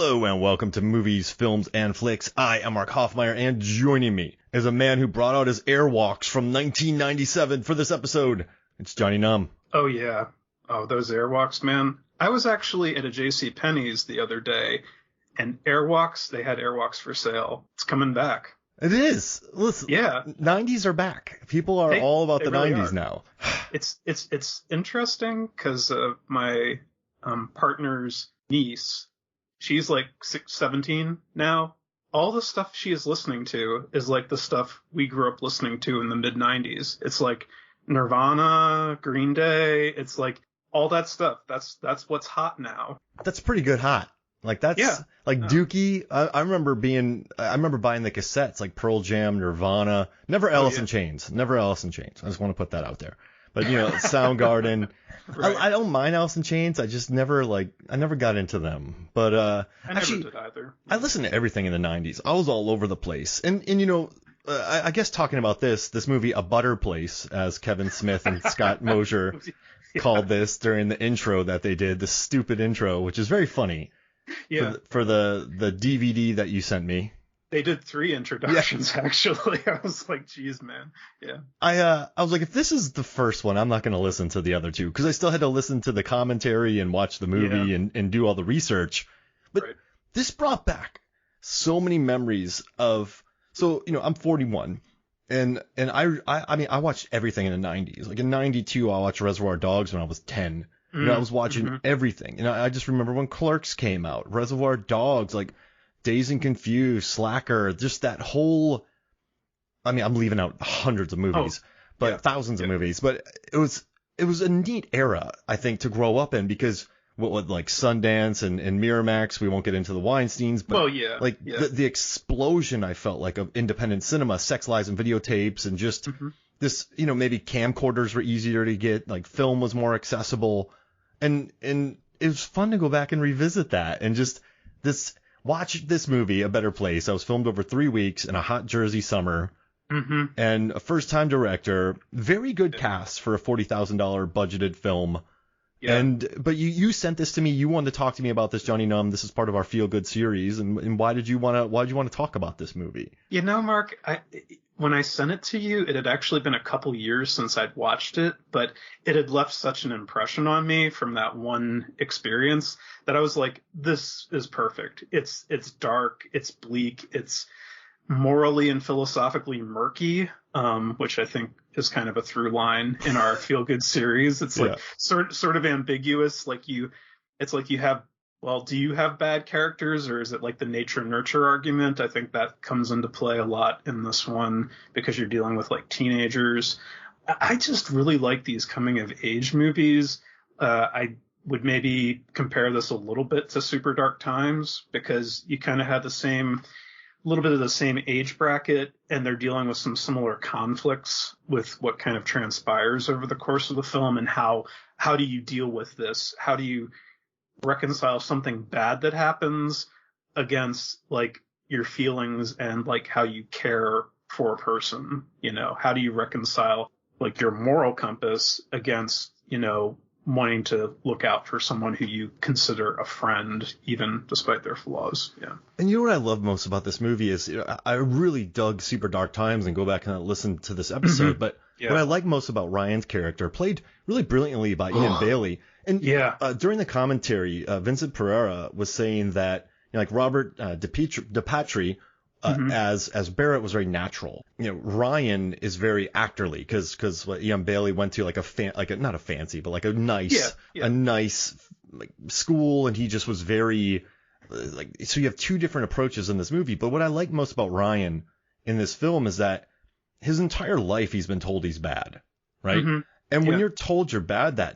Hello and welcome to Movies, Films, and Flicks. I am Mark Hoffmeyer, and joining me is a man who brought out his Airwalks from 1997 for this episode. It's Jonny Numb. Oh, yeah. Oh, those Airwalks, man. I was actually at a JCPenney's the other day, and Airwalks, they had Airwalks for sale. It's coming back. It is. Listen, yeah. 90s are back. People are all about the really 90s now. It's interesting because my partner's niece, she's like 17 now. All the stuff she is listening to is like the stuff we grew up listening to in the mid-90s. It's like Nirvana, Green Day. It's like all that stuff. That's what's hot now. That's pretty good hot. Like that's like Dookie. I remember buying the cassettes like Pearl Jam, Nirvana, never Alice in Chains. Never Alice in Chains. I just want to put that out there. But Soundgarden. Right. I don't mind Alice in Chains. I just never got into them. But I actually never did either. I listened to everything in the 90s. I was all over the place. And I guess talking about this movie, A Butter Place, as Kevin Smith and Scott Mosier called this during the intro that they did, the stupid intro, which is very funny. Yeah. For the DVD that you sent me. They did 3 introductions, actually. I was like, geez, man. Yeah. I was like, if this is the first one, I'm not going to listen to the other two, because I still had to listen to the commentary and watch the movie and do all the research. But this brought back so many memories of, I'm 41 and I watched everything in the 90s. Like in 92, I watched Reservoir Dogs when I was 10. I was watching everything. I just remember when Clerks came out, Reservoir Dogs, like Dazed and Confused, Slacker, just that whole, I'm leaving out hundreds of movies, thousands of movies, but it was a neat era, I think, to grow up in, because what like Sundance and Miramax, we won't get into the Weinsteins, but the explosion, I felt like, of independent cinema, sex, lies, and videotapes, and just this, maybe camcorders were easier to get, like film was more accessible. And it was fun to go back and revisit that and just watch this movie, A Better Place. I was filmed over 3 weeks in a hot Jersey summer, and a first-time director, very good cast for a $40,000 budgeted film. Yeah. But you sent this to me. You wanted to talk to me about this, Jonny Numb. This is part of our Feel Good series. And why did you want to talk about this movie? Mark, when I sent it to you, it had actually been a couple years since I'd watched it, but it had left such an impression on me from that one experience that I was like, this is perfect. It's dark, it's bleak, it's morally and philosophically murky, which I think is kind of a through line in our Feel Good series. It's like sort of ambiguous. Like it's like you have, well, do you have bad characters, or is it like the nature nurture argument? I think that comes into play a lot in this one because you're dealing with like teenagers. I just really like these coming of age movies. I would maybe compare this a little bit to Super Dark Times because you kind of have little bit of the same age bracket, and they're dealing with some similar conflicts with what kind of transpires over the course of the film, and how do you deal with this? How do you reconcile something bad that happens against like your feelings and like how you care for a person? How do you reconcile like your moral compass against, wanting to look out for someone who you consider a friend, even despite their flaws. Yeah. And you know what I love most about this movie is I really dug Super Dark Times and go back and listen to this episode. But what I like most about Ryan's character, played really brilliantly by Ian Bailey. And during the commentary, Vincent Pereira was saying that like Robert DiPatri as Barrett was very natural. Ryan is very actorly because Ian Bailey went to like not a fancy, but like a nice like school, and he just was very so you have two different approaches in this movie. But what I like most about Ryan in this film is that his entire life he's been told he's bad, right? And when you're told you're bad that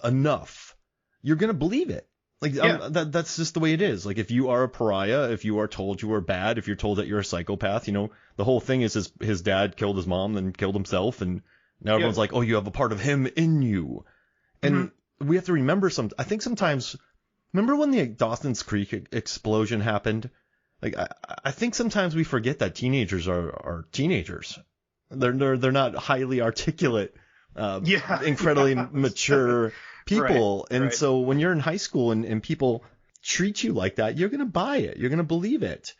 enough, you're gonna believe it. Like that's just the way it is. Like if you are a pariah, if you are told you are bad, if you're told that you're a psychopath, the whole thing is his dad killed his mom, then killed himself, and now everyone's like, oh, you have a part of him in you. And we have to remember I think sometimes, remember when the Dawson's Creek explosion happened? Like I think sometimes we forget that teenagers are teenagers. They're not highly articulate, incredibly mature people. So when you're in high school and people treats you like that, you're going to buy it. You're going to believe it.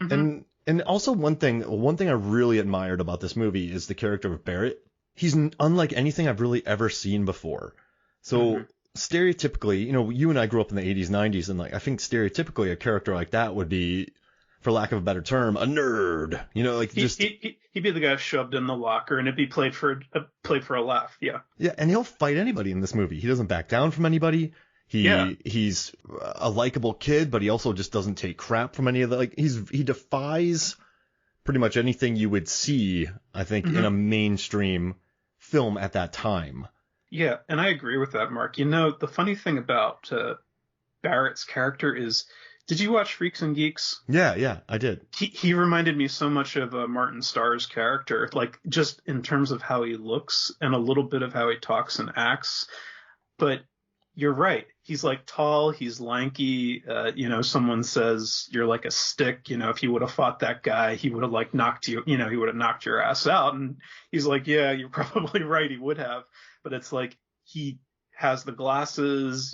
Mm-hmm. And also one thing I really admired about this movie is the character of Barrett. He's unlike anything I've really ever seen before. So stereotypically, you and I grew up in the 80s, 90s, and like I think stereotypically a character like that would be, for lack of a better term, a nerd. He'd be the guy shoved in the locker, and it'd be played for a laugh. Yeah. Yeah, and he'll fight anybody in this movie. He doesn't back down from anybody. He's a likable kid, but he also just doesn't take crap from any of the, he defies pretty much anything you would see, I think, in a mainstream film at that time. Yeah, and I agree with that, Mark. The funny thing about Barrett's character is, did you watch Freaks and Geeks? Yeah, I did. He reminded me so much of Martin Starr's character, like just in terms of how he looks and a little bit of how he talks and acts. But you're right. He's like tall, he's lanky. Someone says you're like a stick. If you would have fought that guy, he would have like knocked you, he would have knocked your ass out. And he's like, yeah, you're probably right. He would have. But it's like he has the glasses,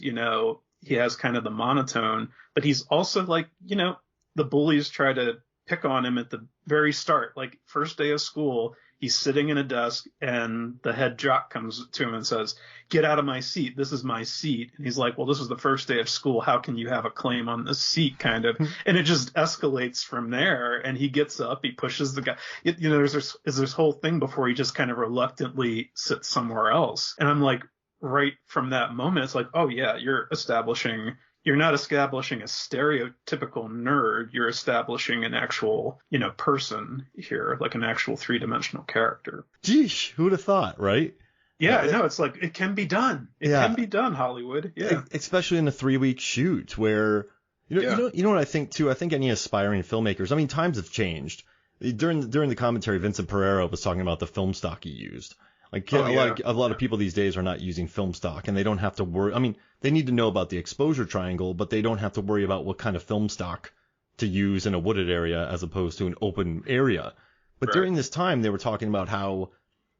he has kind of the monotone, but he's also like, the bullies try to pick on him at the very start, like first day of school. He's sitting in a desk and the head jock comes to him and says, "Get out of my seat. This is my seat." And he's like, "Well, this is the first day of school. How can you have a claim on this seat?" kind of. And it just escalates from there. And he gets up, he pushes the guy. There's this whole thing before he just kind of reluctantly sits somewhere else. And I'm like, right from that moment, it's like, oh yeah, you're not establishing a stereotypical nerd. You're establishing an actual, person here, like an actual three-dimensional character. Geesh, who would have thought, right? Yeah, no, it's like, it can be done. It can be done, Hollywood. Yeah. Especially in a 3-week shoot where, you know what I think too? I think any aspiring filmmakers, I mean, times have changed. During the commentary, Vincent Pereira was talking about the film stock he used. Like a lot of people these days are not using film stock, and they don't have to worry. I mean, they need to know about the exposure triangle, but they don't have to worry about what kind of film stock to use in a wooded area as opposed to an open area. But during this time, they were talking about how,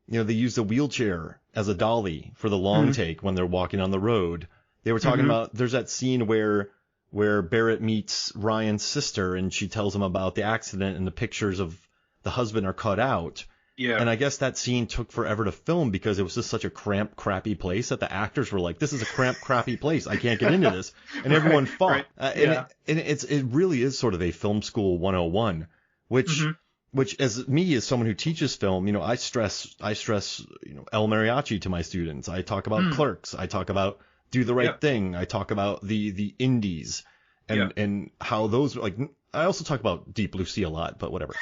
they use a wheelchair as a dolly for the long take when they're walking on the road. They were talking about, there's that scene where Barrett meets Ryan's sister and she tells him about the accident and the pictures of the husband are cut out. Yeah. And I guess that scene took forever to film because it was just such a cramped, crappy place that the actors were like, "This is a cramped, crappy place. I can't get into this." And everyone fought. Right. It really is sort of a film school 101, which as me, as someone who teaches film, I stress El Mariachi to my students. I talk about Clerks. I talk about Do the Right Thing. I talk about the indies and how those, like, I also talk about Deep Blue Sea a lot, but whatever.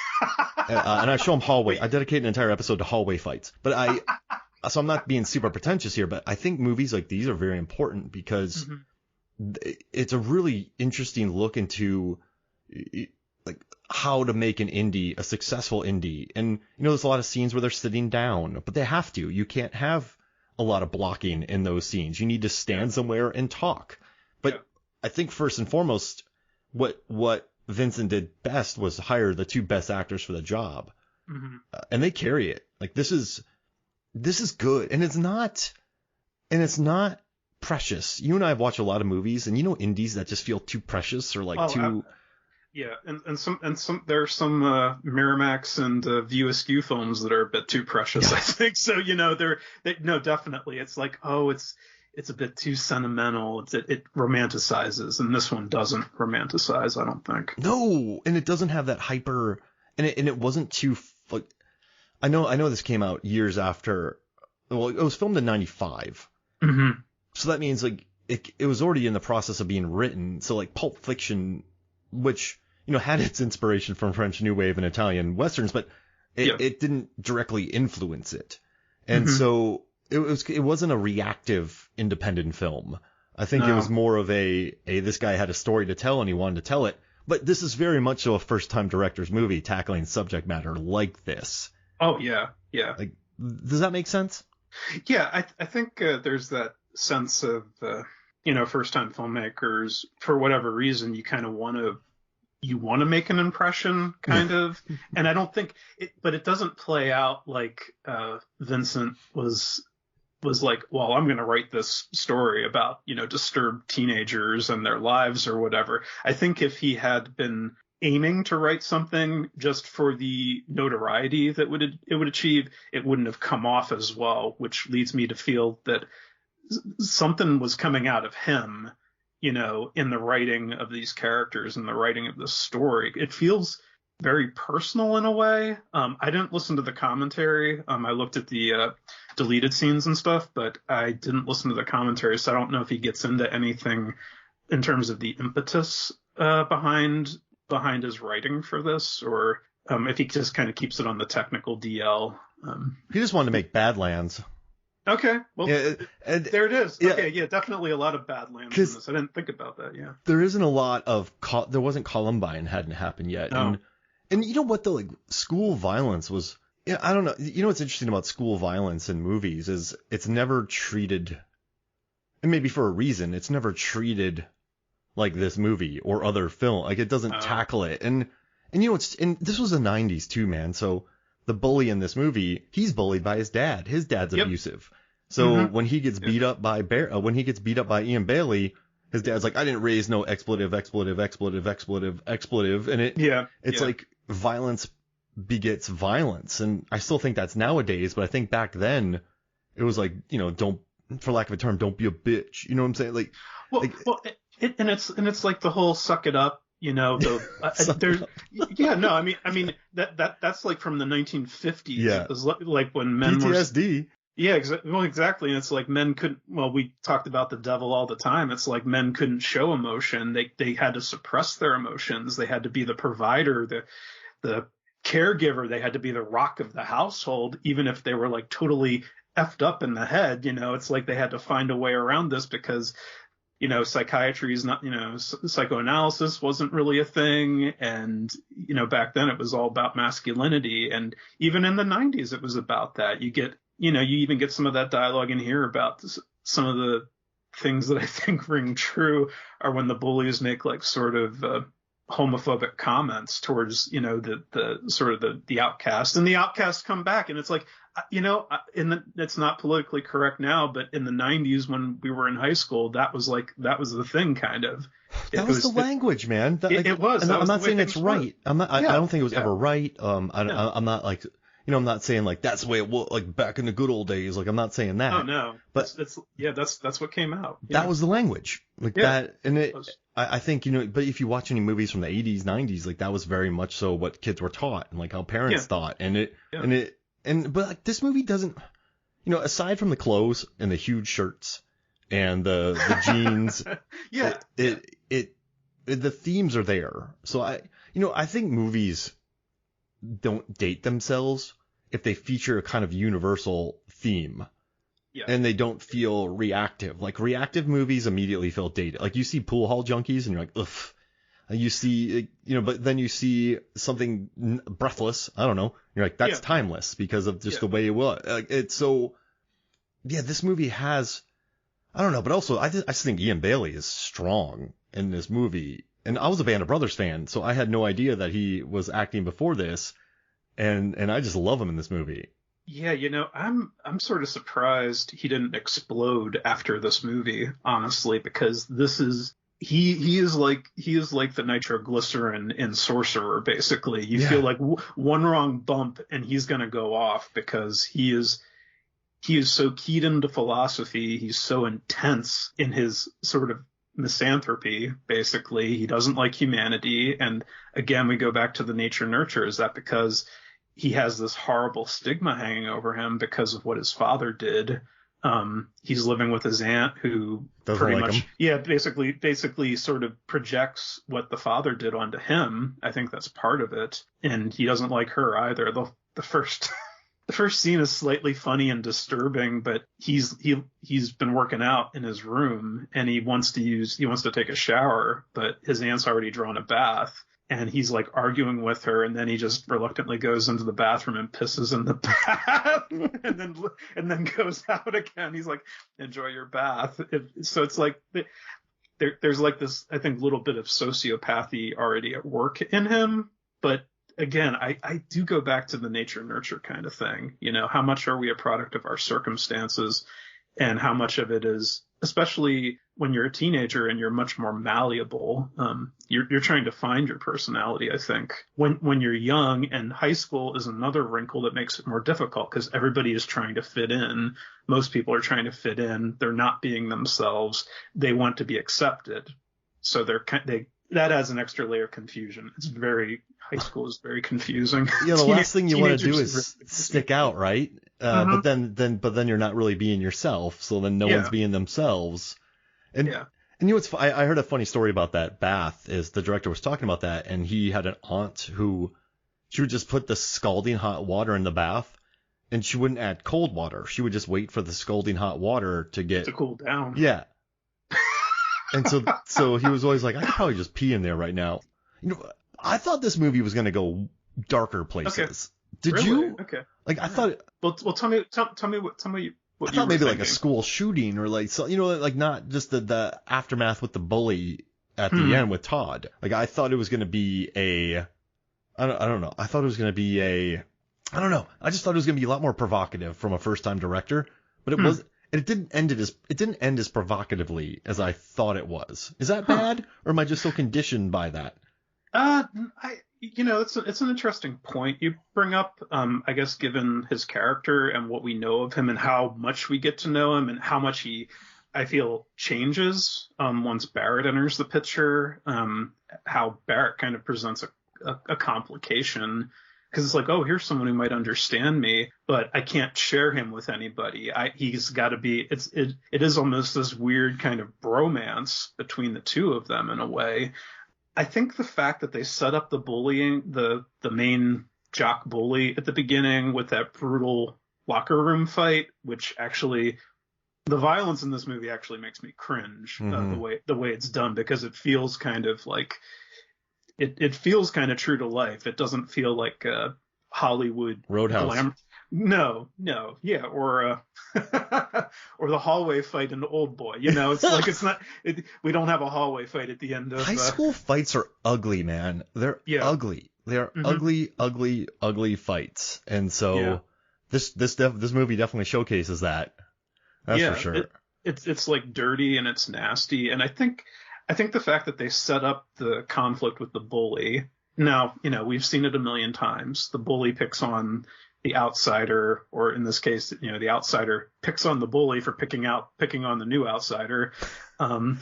And I show them hallway. I dedicate an entire episode to hallway fights. But so I'm not being super pretentious here, but I think movies like these are very important because it's a really interesting look into like how to make an indie a successful indie. And there's a lot of scenes where they're sitting down, but they have to. You can't have a lot of blocking in those scenes. You need to stand somewhere and talk. But I think first and foremost, what Vincent did best was hire the 2 best actors for the job, and they carry it. Like this is good, and it's not precious. You and I have watched a lot of movies, and indies that just feel too precious or like too. Yeah, and some there are some Miramax and View Askew films that are a bit too precious. I think so. No, definitely. It's like, oh, it's a bit too sentimental. It romanticizes, and this one doesn't romanticize, I don't think. No, and it doesn't have that hyper, and it wasn't too. Like, I know this came out years after. Well, it was filmed in '95, so that means like it was already in the process of being written. So like Pulp Fiction, which had its inspiration from French New Wave and Italian westerns, but it didn't directly influence it, and so. It wasn't a reactive independent film. I think it was more of a this guy had a story to tell and he wanted to tell it. But this is very much so a first-time director's movie tackling subject matter like this. Oh yeah. Like, does that make sense? Yeah, I think there's that sense of first-time filmmakers, for whatever reason, you kind of want to make an impression, kind of. And I don't think it doesn't play out like Vincent was was like, well, I'm going to write this story about, disturbed teenagers and their lives or whatever. I think if he had been aiming to write something just for the notoriety that it would achieve, it wouldn't have come off as well, which leads me to feel that something was coming out of him, in the writing of these characters and the writing of this story. It feels very personal in a way. I didn't listen to the commentary. I looked at the deleted scenes and stuff, but I didn't listen to the commentary, so I don't know if he gets into anything in terms of the impetus behind his writing for this, or if he just kind of keeps it on the technical DL. He just wanted to make Badlands. Okay, well, yeah, there it is. Yeah, okay, yeah, definitely a lot of Badlands in this. I didn't think about that. Yeah, there isn't a lot of there wasn't Columbine hadn't happened yet, and you know what though, like school violence was. Yeah, I don't know. You know what's interesting about school violence in movies is it's never treated, and maybe for a reason, it's never treated like this movie or other film. Like it doesn't tackle it, and this was the 90s too, man. So the bully in this movie, he's bullied by his dad. His dad's abusive. So when he gets beat up by Ian Bailey, his dad's like, I didn't raise no expletive, and it's like violence begets violence, and I still think that's nowadays, but I think back then it was like, don't, for lack of a term, don't be a bitch. You know what I'm saying? Like, it's like the whole suck it up. There's, I mean that's like from the 1950s. Yeah. It was like when men PTSD. Yeah, exactly. And it's like men couldn't, we talked about the devil all the time. It's like men couldn't show emotion. They had to suppress their emotions. They had to be the provider, the caregiver. They had to be the rock of the household, even if they were like totally effed up in the head. It's like they had to find a way around this because, psychiatry is not, psychoanalysis wasn't really a thing. And, back then it was all about masculinity. And even in the 90s, it was about that. You even get some of that dialogue in here about some of the things that I think ring true are when the bullies make like sort of homophobic comments towards, the sort of the outcast, and the outcasts come back, and it's like, it's not politically correct now, but in the 90s when we were in high school, that was the thing, kind of. That was the language, man. It was. And I'm not saying it's right. I don't think it was ever right. I'm not like, I'm not saying like that's the way it was like back in the good old days. Like I'm not saying that. Oh no. But that's what came out. That was the language. Like that, and I think, but if you watch any movies from the 80s, 90s, like that was very much so what kids were taught and like how parents thought. But like this movie doesn't, aside from the clothes and the huge shirts and the jeans, the themes are there. So I think movies don't date themselves if they feature a kind of universal theme. Yeah. And they don't feel reactive. Like reactive movies immediately feel dated. Like you see Pool Hall Junkies and you're like, ugh. You see, but then you see something Breathless. I don't know. You're like, that's timeless because of just the way it was. It's so, this movie has, I don't know, but also I just think Ian Bailey is strong in this movie. And I was a Band of Brothers fan, so I had no idea that he was acting before this. And I just love him in this movie. Yeah, I'm sort of surprised he didn't explode after this movie, honestly, because this is he is like the nitroglycerin in Sorcerer, basically. You feel like one wrong bump and he's gonna go off because he is so keyed into philosophy. He's so intense in his sort of misanthropy, basically. He doesn't like humanity. And again, we go back to the nature nurture. Is that because he has this horrible stigma hanging over him because of what his father did? He's living with his aunt who doesn't pretty like much him. basically sort of projects what the father did onto him. I think that's part of it. And he doesn't like her either. The first scene is slightly funny and disturbing, but he's been working out in his room and he wants to take a shower, but his aunt's already drawn a bath. And he's like arguing with her, and then he just reluctantly goes into the bathroom and pisses in the bath, and then goes out again. He's like, "Enjoy your bath." So it's like there's like this, I think, little bit of sociopathy already at work in him. But again, I do go back to the nature nurture kind of thing. How much are we a product of our circumstances? and how much of it is, especially when you're a teenager and you're much more malleable, you're trying to find your personality, I think. When you're young, and high school is another wrinkle that makes it more difficult because everybody is trying to fit in. Most people are trying to fit in. They're not being themselves. They want to be accepted. So that adds an extra layer of confusion. High school is very confusing. Yeah, the last thing you want to do is stick out, right? But then you're not really being yourself. So then no one's being themselves. And you know what's I heard a funny story about that bath. Is the director was talking about that, and he had an aunt who she would just put the scalding hot water in the bath, and she wouldn't add cold water. She would just wait for the scalding hot water to cool down. Yeah. And so he was always like, I could probably just pee in there right now. You know, I thought this movie was going to go darker places. Okay. Did you? Okay. Like I thought. Well, tell me what I thought maybe like a school shooting or like so, like not just the aftermath with the bully at the end with Todd. Like I thought it was going to be I don't know. I thought it was going to be I don't know. I just thought it was going to be a lot more provocative from a first time director, but it was. And it didn't end as provocatively as I thought it was. Is that bad, or am I just so conditioned by that? It's an interesting point you bring up. I guess given his character and what we know of him and how much we get to know him and how much I feel changes once Barrett enters the picture. How Barrett kind of presents a complication. Because it's like, oh, here's someone who might understand me, but I can't share him with anybody. He's got to be. It is almost this weird kind of bromance between the two of them in a way. I think the fact that they set up the bullying, the main jock bully at the beginning with that brutal locker room fight, which actually the violence in this movie actually makes me cringe the way it's done, because it feels kind of like. It feels kind of true to life. It doesn't feel like Hollywood Roadhouse. No, yeah, or or the hallway fight in Old Boy. It's like it's not. We don't have a hallway fight at the end of. High school fights are ugly, man. They're ugly. They are ugly fights, and so this movie definitely showcases that. That's for sure. It's like dirty and it's nasty, and I think the fact that they set up the conflict with the bully. Now, we've seen it a million times. The bully picks on the outsider, or in this case, the outsider picks on the bully for picking on the new outsider. And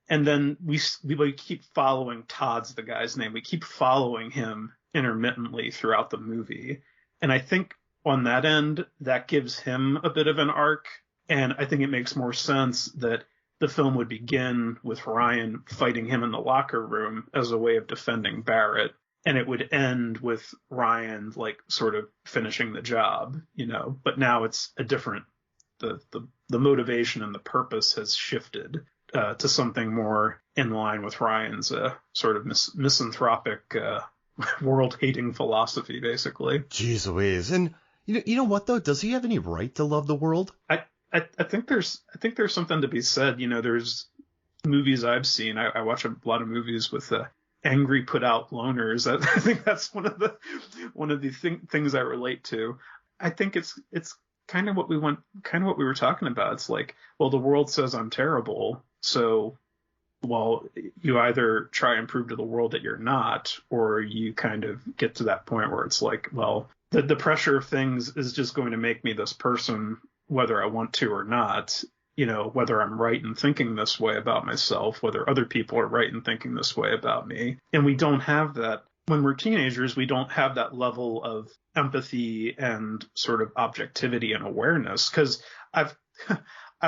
then we keep following Todd's the guy's name. We keep following him intermittently throughout the movie. And I think on that end, that gives him a bit of an arc. And I think it makes more sense that the film would begin with Ryan fighting him in the locker room as a way of defending Barrett, and it would end with Ryan like sort of finishing the job, but now it's a different, the motivation and the purpose has shifted to something more in line with Ryan's sort of misanthropic world-hating philosophy, basically. Jeez Louise. And you know what though? Does he have any right to love the world? I think there's something to be said. There's movies I've seen. I watch a lot of movies with angry put out loners. I think that's one of the things I relate to. I think it's kind of what we were talking about. It's like, well, the world says I'm terrible, so you either try and prove to the world that you're not, or you kind of get to that point where it's like, well, the pressure of things is just going to make me this person, whether I want to or not, whether I'm right in thinking this way about myself, whether other people are right in thinking this way about me. And we don't have that when we're teenagers. We don't have that level of empathy and sort of objectivity and awareness. Because I've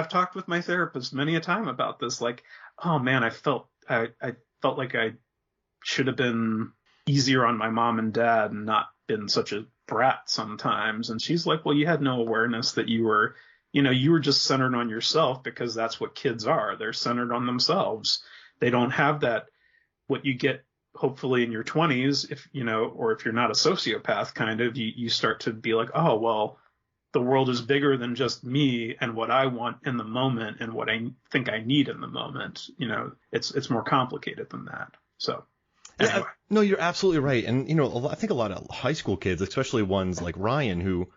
talked with my therapist many a time about this. Like, oh man, I felt like I should have been easier on my mom and dad and not been such a brat sometimes. And she's like, well, you had no awareness that you were just centered on yourself, because that's what kids are. They're centered on themselves. They don't have that, what you get hopefully in your 20s, if you're not a sociopath, kind of, you start to be like, oh, well, the world is bigger than just me and what I want in the moment and what I think I need in the moment. It's more complicated than that. So. Anyway. No, you're absolutely right. And, I think a lot of high school kids, especially ones like Ryan, who,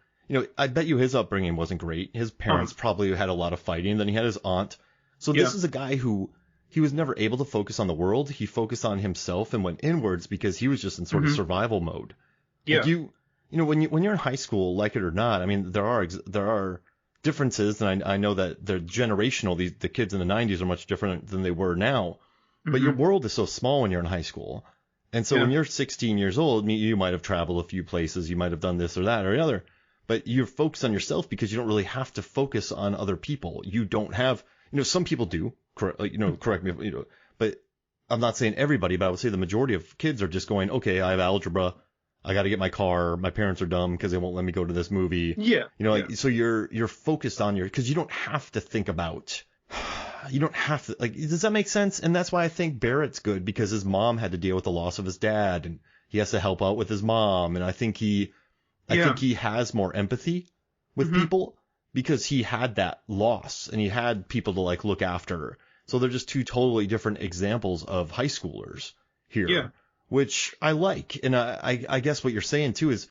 I bet you his upbringing wasn't great. His parents probably had a lot of fighting. Then he had his aunt. So this is a guy who he was never able to focus on the world. He focused on himself and went inwards because he was just in sort of survival mode. Yeah. Like when you're in high school, like it or not, I mean, there are differences, and I know that they're generational. The kids in the 90s are much different than they were now. But your world is so small when you're in high school. And so when you're 16 years old, you might have traveled a few places, you might have done this or that or the other, but you're focused on yourself because you don't really have to focus on other people. You don't have, some people do, correct me, but I'm not saying everybody, but I would say the majority of kids are just going, okay, I have algebra, I got to get my car, my parents are dumb because they won't let me go to this movie. So you're focused on because you don't have to think about. You don't have to, does that make sense? And that's why I think Barrett's good, because his mom had to deal with the loss of his dad, and he has to help out with his mom. And I think he has more empathy with people because he had that loss and he had people to look after. So they're just two totally different examples of high schoolers here, which I like. And I guess what you're saying too is,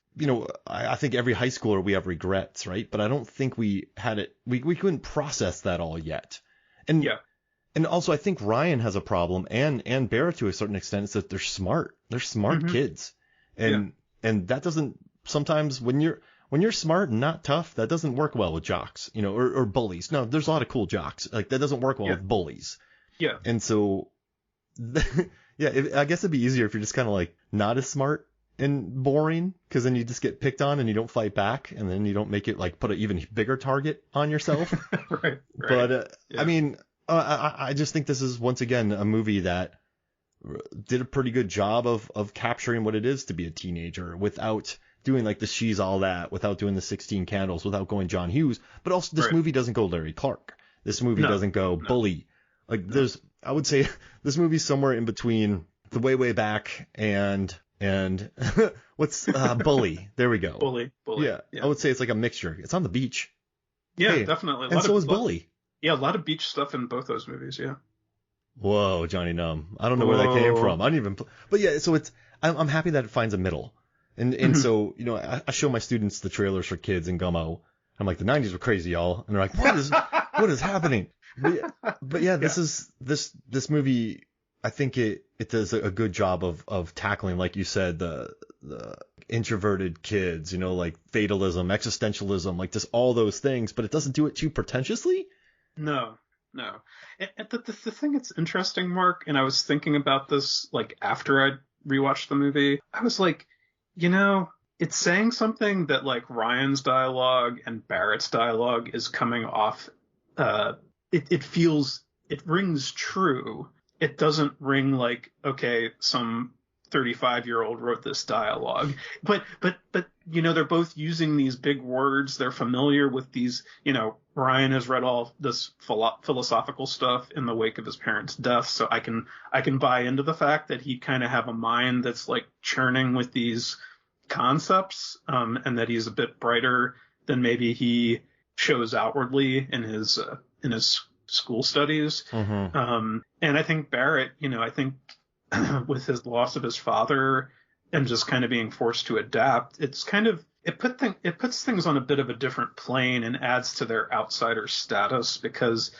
I think every high schooler, we have regrets, right? But I don't think we had it. We couldn't process that all yet. And also I think Ryan has a problem, and Barrett to a certain extent, is that they're smart. They're smart kids. And that doesn't, sometimes when you're smart and not tough, that doesn't work well with jocks, or bullies. No, there's a lot of cool jocks. That doesn't work well with bullies. Yeah. And so, I guess it'd be easier if you're just kind of not as smart and boring, because then you just get picked on and you don't fight back, and then you don't make it put an even bigger target on yourself. Right. But I mean, I just think this is once again a movie that did a pretty good job of capturing what it is to be a teenager without doing the She's All That, without doing the 16 Candles, without going John Hughes. But also this movie doesn't go Larry Clark. This movie doesn't go bully. I would say this movie's somewhere in between The Way Back and what's Bully. There we go. Bully. Yeah, I would say it's a mixture. It's on the beach. Yeah, definitely. And so is Bully. Yeah, a lot of beach stuff in both those movies. Yeah. Whoa, Jonny Numb. I don't know where that came from. I don't even. But yeah, so I'm happy that it finds a middle. And so I show my students the trailers for kids in Gummo. I'm like, the 90s were crazy, y'all, and they're like, what is happening? But yeah, this movie, I think it does a good job of tackling, like you said, the introverted kids, fatalism, existentialism, just all those things, but it doesn't do it too pretentiously. No. And the thing that's interesting, Mark, and I was thinking about this after I rewatched the movie, I was like, it's saying something that Ryan's dialogue and Barrett's dialogue is coming off. It rings true. It doesn't ring okay, some 35-year-old wrote this dialogue, but they're both using these big words. They're familiar with these, Ryan has read all this philosophical stuff in the wake of his parents' death. So I can buy into the fact that he kind of have a mind that's churning with these concepts, and that he's a bit brighter than maybe he shows outwardly in his school studies. And I think Barrett, I think with his loss of his father and just kind of being forced to adapt, it's kind of, it puts things on a bit of a different plane and adds to their outsider status, because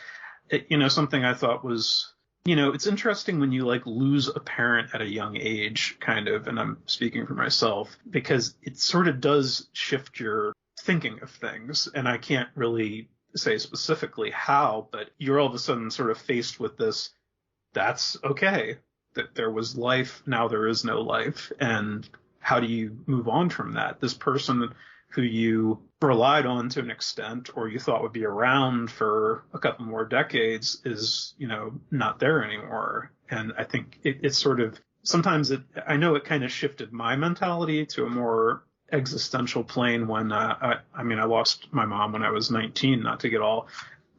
something I thought was, it's interesting when you lose a parent at a young age, kind of, and I'm speaking for myself, because it sort of does shift your thinking of things. And I can't really say specifically how, but you're all of a sudden sort of faced with this, that's okay, that there was life, now there is no life. And how do you move on from that? This person who you relied on to an extent, or you thought would be around for a couple more decades, is, not there anymore. And I think it's sort of, sometimes I know it kind of shifted my mentality to a more existential plane when, I lost my mom when I was 19, not to get all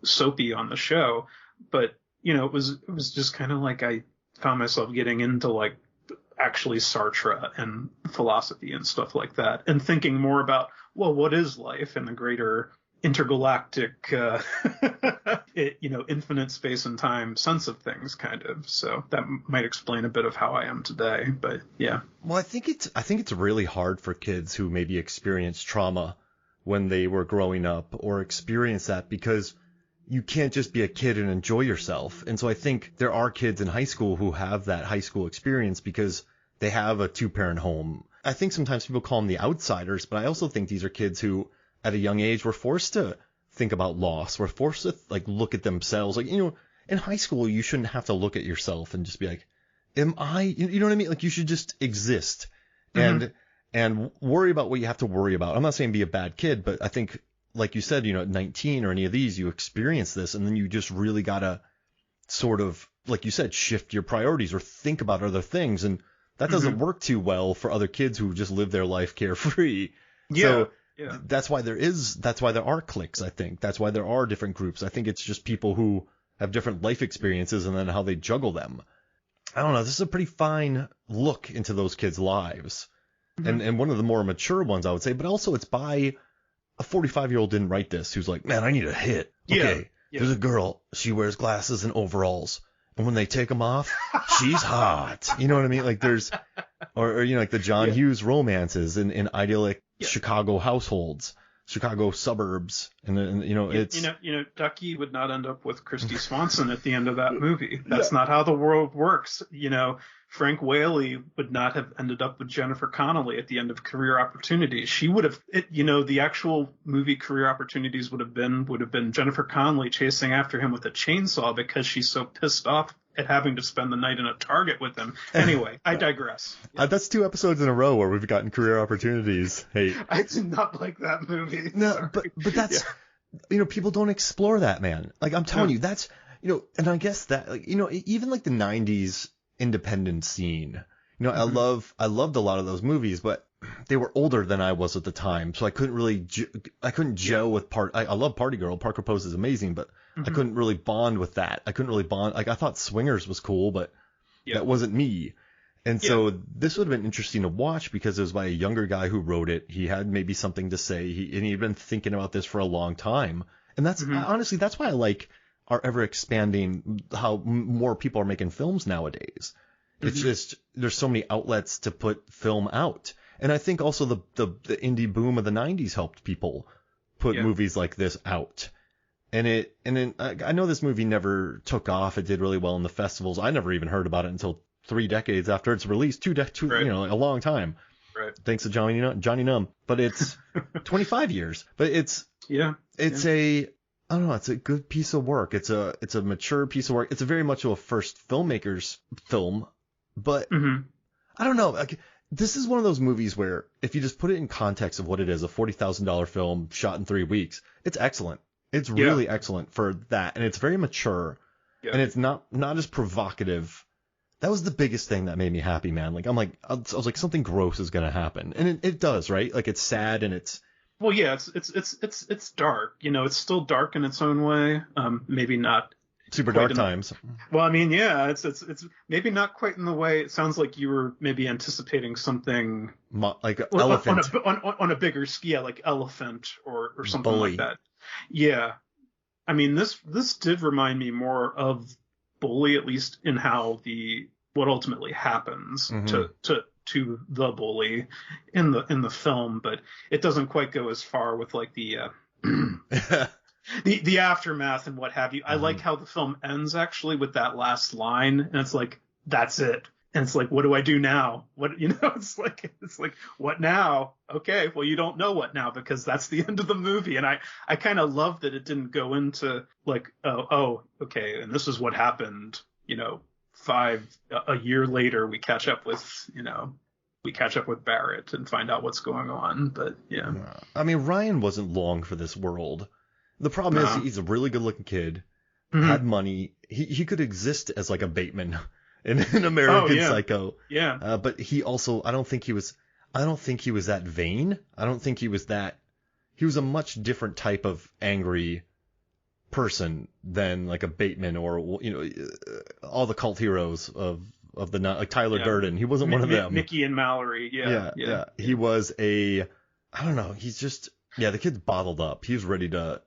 soapy on the show, but, it was just kind of I found myself getting into actually Sartre and philosophy and stuff like that, and thinking more about, well, what is life in the greater intergalactic, infinite space and time sense of things, kind of. So that might explain a bit of how I am today. But yeah. Well, I think it's really hard for kids who maybe experience trauma when they were growing up or experience that, because you can't just be a kid and enjoy yourself. And so I think there are kids in high school who have that high school experience because they have a 2-parent home. I think sometimes people call them the outsiders, but I also think these are kids who at a young age were forced to think about loss, were forced to like look at themselves. Like, in high school, you shouldn't have to look at yourself and just be like, am I, you know what I mean? Like, you should just exist and worry about what you have to worry about. I'm not saying be a bad kid, but I think, like you said, at 19 or any of these, you experience this, and then you just really gotta sort of, like you said, shift your priorities or think about other things. And that doesn't work too well for other kids who just live their life carefree. Yeah. So yeah. that's why there are cliques, I think. That's why there are different groups. I think it's just people who have different life experiences and then how they juggle them. I don't know. This is a pretty fine look into those kids' lives. And one of the more mature ones, I would say, but also it's by a 45-year-old didn't write this who's like, man, I need a hit. Okay, there's a girl. She wears glasses and overalls. And when they take them off, she's hot. You know what I mean? Like there's, or like the John Hughes romances in idyllic Chicago households, Chicago suburbs. And it's. Ducky would not end up with Christy Swanson at the end of that movie. That's not how the world works. Frank Whaley would not have ended up with Jennifer Connelly at the end of Career Opportunities. She would have, the actual movie Career Opportunities would have been Jennifer Connelly chasing after him with a chainsaw because she's so pissed off at having to spend the night in a Target with him. Anyway, I digress. That's 2 episodes in a row where we've gotten Career Opportunities. Hey, I did not like that movie. No, Sorry. but that's, people don't explore that, man. Like I'm telling you, that's, and I guess that, like, even like the 90s independent scene. I loved a lot of those movies, but they were older than I was at the time, so I couldn't really gel with I love Party Girl. Parker Posey is amazing, but I couldn't really bond with that. I couldn't really bond. Like I thought Swingers was cool, but that wasn't me. And so this would have been interesting to watch because it was by a younger guy who wrote it. He had maybe something to say. He'd been thinking about this for a long time, and that's honestly that's why I like our ever expanding how more people are making films nowadays. It's just there's so many outlets to put film out. And I think also the indie boom of the 90s helped people put movies like this out. And then I know this movie never took off. It did really well in the festivals. I never even heard about it until 3 decades after its release, a long time. Right. Thanks to Jonny Numb. But it's 25 years. But it's I don't know. It's a good piece of work. It's a mature piece of work. It's a very much of a first filmmaker's film, but I don't know. Like, this is one of those movies where if you just put it in context of what it is, a $40,000 film shot in 3 weeks, it's excellent. It's really excellent for that. And it's very mature and it's not as provocative. That was the biggest thing that made me happy, man. Like, I was like, something gross is going to happen. And it does, right? Like, it's sad and it's, well, yeah, it's dark. It's still dark in its own way. Maybe not super dark times. Well, I mean, yeah, it's maybe not quite in the way. It sounds like you were maybe anticipating something like Elephant on a bigger scale, like Elephant or something Bully. like that. Yeah, I mean, this did remind me more of Bully, at least in how what ultimately happens to the bully in the film, but it doesn't quite go as far with like the the aftermath and what have you. I like how the film ends actually with that last line, and it's like, that's it. And it's like, what do I do now? It's like what now? Okay, well, you don't know what now because that's the end of the movie. And I kind of love that it didn't go into like, oh, okay, and this is what happened, a year later we catch up with Barrett and find out what's going on. But yeah. I mean, Ryan wasn't long for this world. The problem is he's a really good looking kid, had money. He could exist as like a Bateman in American Psycho. Yeah. But he also, I don't think he was that vain. I don't think he was a much different type of angry person than like a Bateman or, all the cult heroes of the like Tyler Durden. He wasn't one of them. Mickey and Mallory. Yeah. He was I don't know. He's just, the kid's bottled up. He's ready to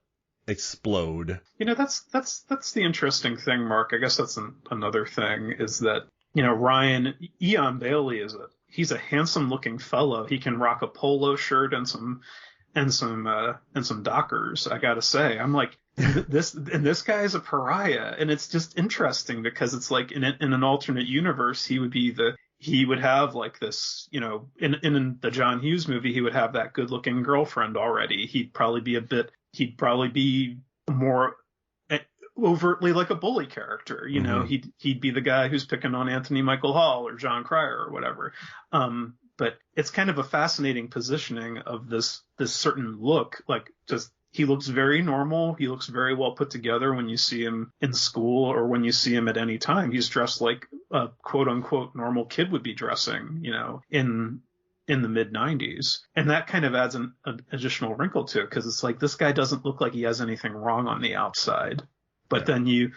explode. That's the interesting thing, Mark. I guess that's another thing is that, Ryan, Eon Bailey he's a handsome looking fellow. He can rock a polo shirt and some some dockers. I gotta say, I'm like, this guy is a pariah, and it's just interesting because it's like in an alternate universe, he would have like this, in the John Hughes movie, he would have that good looking girlfriend already. He'd probably be more overtly like a bully character, he'd be the guy who's picking on Anthony Michael Hall or John Cryer or whatever. But it's kind of a fascinating positioning of this certain look. Like, just, he looks very normal. He looks very well put together when you see him in school or when you see him at any time. He's dressed like a quote unquote normal kid would be dressing, in the mid 90s. And that kind of adds an additional wrinkle to it, because it's like, this guy doesn't look like he has anything wrong on the outside. But then you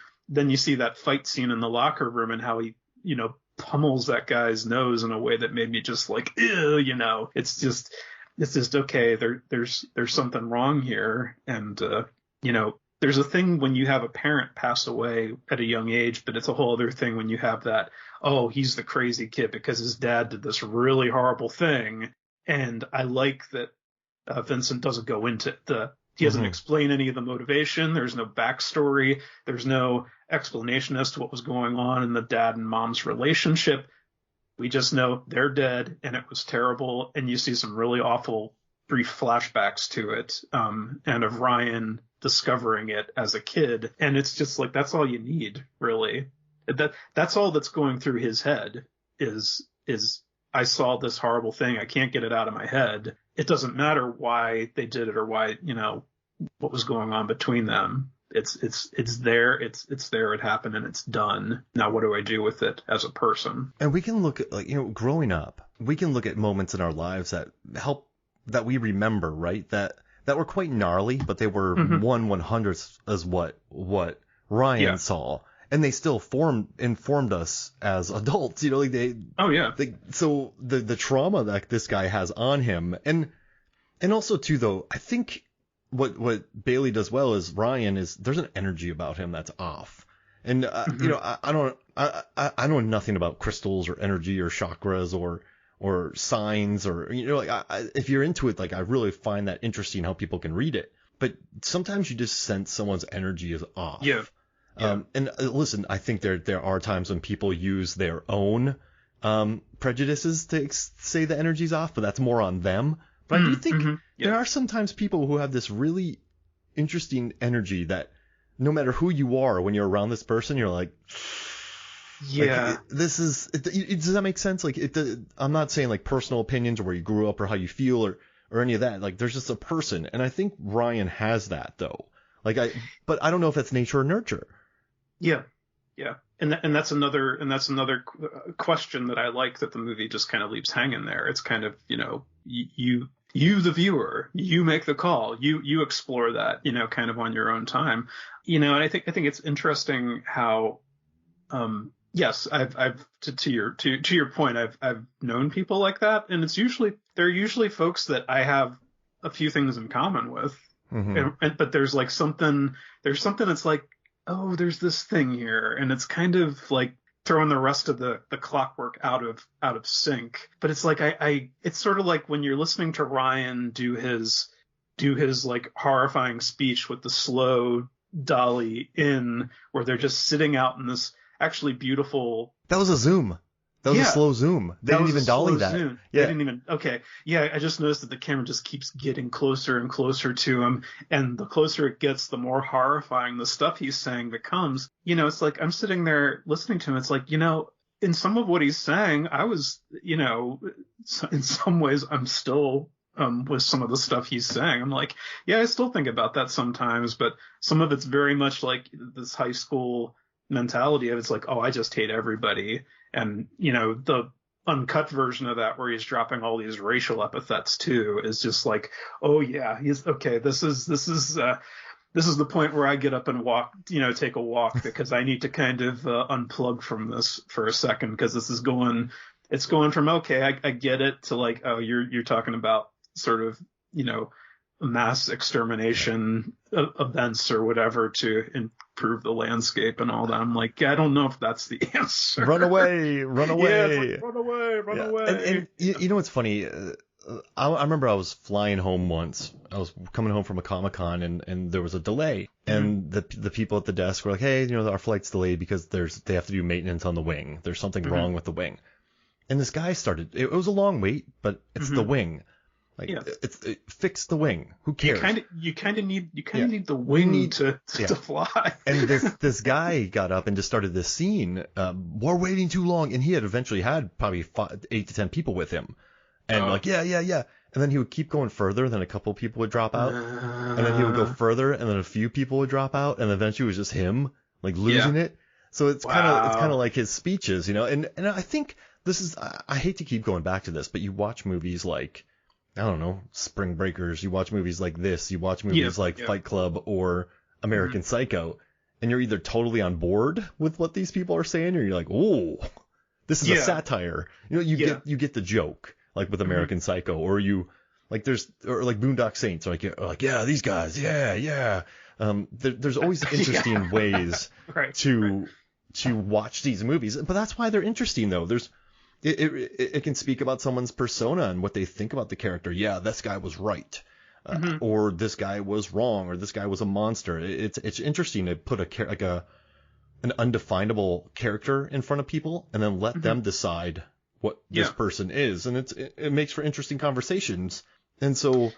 see that fight scene in the locker room and how he, pummels that guy's nose in a way that made me just like, ew, it's just okay. There's something wrong here. And, there's a thing when you have a parent pass away at a young age, but it's a whole other thing when you have that, oh, he's the crazy kid because his dad did this really horrible thing. And I like that Vincent doesn't go into he doesn't explain any of the motivation. There's no backstory. There's no explanation as to what was going on in the dad and mom's relationship. We just know they're dead and it was terrible. And you see some really awful brief flashbacks to it, and of Ryan discovering it as a kid. And it's just like, that's all you need, really. That's all that's going through his head is I saw this horrible thing. I can't get it out of my head. It doesn't matter why they did it or why, what was going on between them. It's there. It's there. It happened and it's done. Now, what do I do with it as a person? And we can look at, growing up, we can look at moments in our lives that we remember, right? That were quite gnarly, but they were 1/100th as what Ryan saw. And they still informed us as adults, so the trauma that this guy has on him, and also too, though, I think what Bailey does well is there's an energy about him that's off, and I know nothing about crystals or energy or chakras or signs or if you're into it, I really find that interesting how people can read it, but sometimes you just sense someone's energy is off. Yeah. And listen, I think there are times when people use their own prejudices to say the energy's off, but that's more on them. But I do think there are sometimes people who have this really interesting energy that no matter who you are, when you're around this person, you're like, this is. Does that make sense? I'm not saying personal opinions or where you grew up or how you feel or any of that. There's just a person, and I think Ryan has that though. But I don't know if that's nature or nurture. Yeah. And that's another question that I like that the movie just kind of leaves hanging there. It's kind of, you the viewer, you make the call, you explore that, kind of on your own time, and I think it's interesting how, yes, I've to your point, I've known people like that, and they're usually folks that I have a few things in common with. But there's something that's like, oh, there's this thing here, and it's kind of like throwing the rest of the clockwork out of sync. But it's like it's sort of like when you're listening to Ryan do his horrifying speech with the slow dolly in, where they're just sitting out in this actually beautiful. That was a zoom. That was a slow zoom. They didn't even dolly that. Zoom. Yeah. They didn't even. Okay. Yeah. I just noticed that the camera just keeps getting closer and closer to him. And the closer it gets, the more horrifying the stuff he's saying becomes. It's like I'm sitting there listening to him. It's like, in some of what he's saying, I was, in some ways, I'm still with some of the stuff he's saying. I'm like, yeah, I still think about that sometimes. But some of it's very much like this high school mentality of it's like, oh, I just hate everybody. And, the uncut version of that where he's dropping all these racial epithets too is just like, oh yeah, he's okay. This is the point where I get up and walk, take a walk because I need to kind of unplug from this for a second, because this is it's going from, okay, I get it, to like, oh, you're talking about sort of, mass extermination events or whatever to improve the landscape and all that. I'm like, I don't know if that's the answer. Run away. Yeah, it's like, run away. And what's funny, I remember I was flying home once. I was coming home from a Comic-Con and there was a delay. And the people at the desk were like, hey, our flight's delayed because they have to do maintenance on the wing. There's something wrong with the wing. And this guy started, it was a long wait, but it's the wing. Like, it fix the wing. Who cares? You kind of need the wing to fly. And this guy got up and just started this scene. We're waiting too long, and he had eventually had probably 8 to 10 people with him, and yeah. And then he would keep going further. Then a couple people would drop out, and then he would go further, and then a few people would drop out, and eventually it was just him, like losing it. So it's kind of like his speeches, And I think this is. I hate to keep going back to this, but you watch movies like, I don't know, Spring Breakers, you watch movies like this, you watch movies like Fight Club or American Psycho, and you're either totally on board with what these people are saying, or you're like, oh, this is a satire. You get the joke, like with American Psycho, or you, like or like Boondock Saints, or like yeah, these guys, yeah. There's always interesting ways to watch these movies, but that's why they're interesting, though. It can speak about someone's persona and what they think about the character. Yeah, this guy was right, or this guy was wrong, or this guy was a monster. It's interesting to put an undefinable character in front of people and then let them decide what this person is, and it makes for interesting conversations. And so,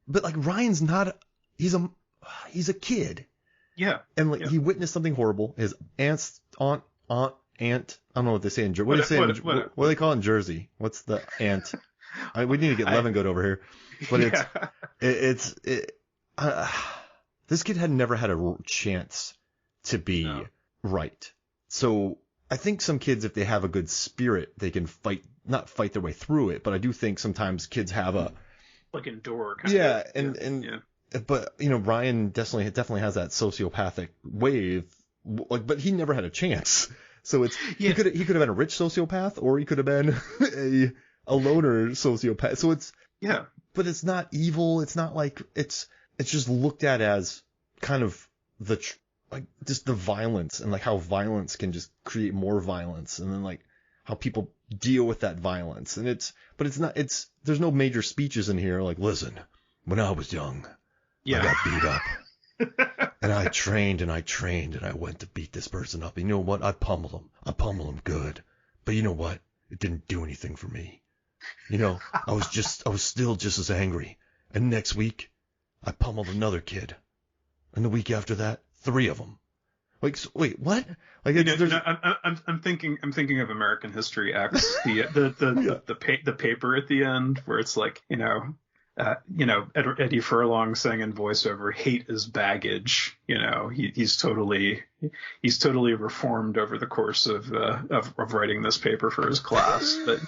but like Ryan's not, he's a kid. Yeah. And like he witnessed something horrible. His aunt. I don't know what they say in Jersey. What do they call it in Jersey? What's the aunt? We need to get Levengood over here. But this kid had never had a chance to be right. So I think some kids, if they have a good spirit, they can not fight their way through it. But I do think sometimes kids have endure kind of. But Ryan definitely has that sociopathic wave. But he never had a chance. So he could have been a rich sociopath, or he could have been a loner sociopath. So but it's not evil. It's not like it's just looked at as kind of just the violence, and like how violence can just create more violence, and then like how people deal with that violence. And there's no major speeches in here. Like, listen, when I was young, I got beat up. And I trained and I went to beat this person up. And you know what? I pummeled him good. But you know what? It didn't do anything for me. I was still just as angry. And next week, I pummeled another kid. And the week after that, 3 of them. Like, wait, what? Like, I'm thinking of American History X, the paper at the end where it's like, Eddie Furlong saying in voiceover, "Hate is baggage." He's totally reformed over the course of writing this paper for his class. But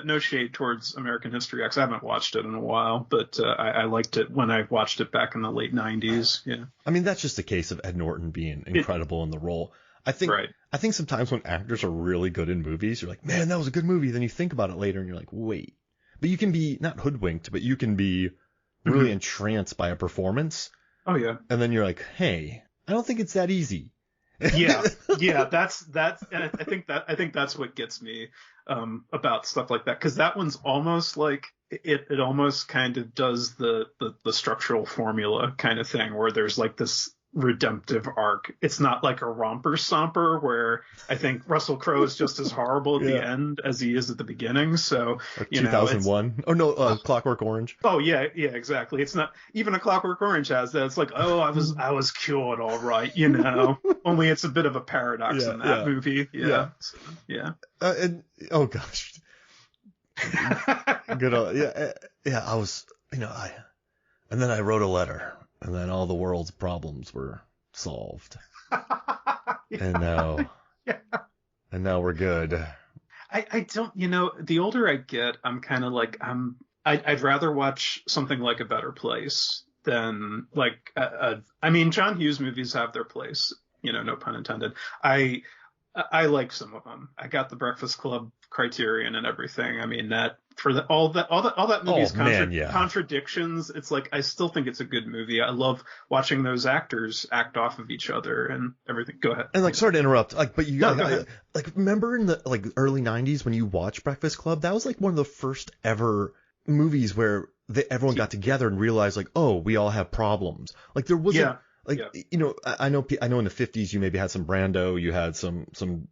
no shade towards American History X. I haven't watched it in a while, but I liked it when I watched it back in the late '90s. Yeah. I mean, that's just a case of Ed Norton being incredible in the role. I think sometimes when actors are really good in movies, you're like, man, that was a good movie. Then you think about it later and you're like, wait. But you can be not hoodwinked, but you can be really entranced by a performance. Oh yeah. And then you're like, hey, I don't think it's that easy. Yeah. That's. And I think that's what gets me about stuff like that, because that one's almost like it almost kind of does the structural formula kind of thing, where there's like this redemptive arc. It's not like a romper stomper where I think Russell Crowe is just as horrible at the end as he is at the beginning. So, like 2001. Clockwork Orange. Oh yeah, exactly. It's not even a Clockwork Orange has that. It's like, oh, I was cured all right, Only it's a bit of a paradox in that movie. Yeah. So, yeah. And oh gosh. Good old, I was, and then I wrote a letter. And then all the world's problems were solved. And now we're good. I don't, the older I get, I'm kind of like, I'd rather watch something like A Better Place than like, I mean, John Hughes movies have their place, no pun intended. I like some of them. I got the Breakfast Club Criterion and everything. I mean, that for all that movie's contradictions, it's like I still think it's a good movie. I love watching those actors act off of each other and everything. Go ahead. And like, sorry to interrupt, like, but you got like, remember in the like early '90s when you watched Breakfast Club? That was like one of the first ever movies where everyone got together and realized like, oh, we all have problems. Like there wasn't. Like, you know, I know in the 50s you maybe had some Brando, you had some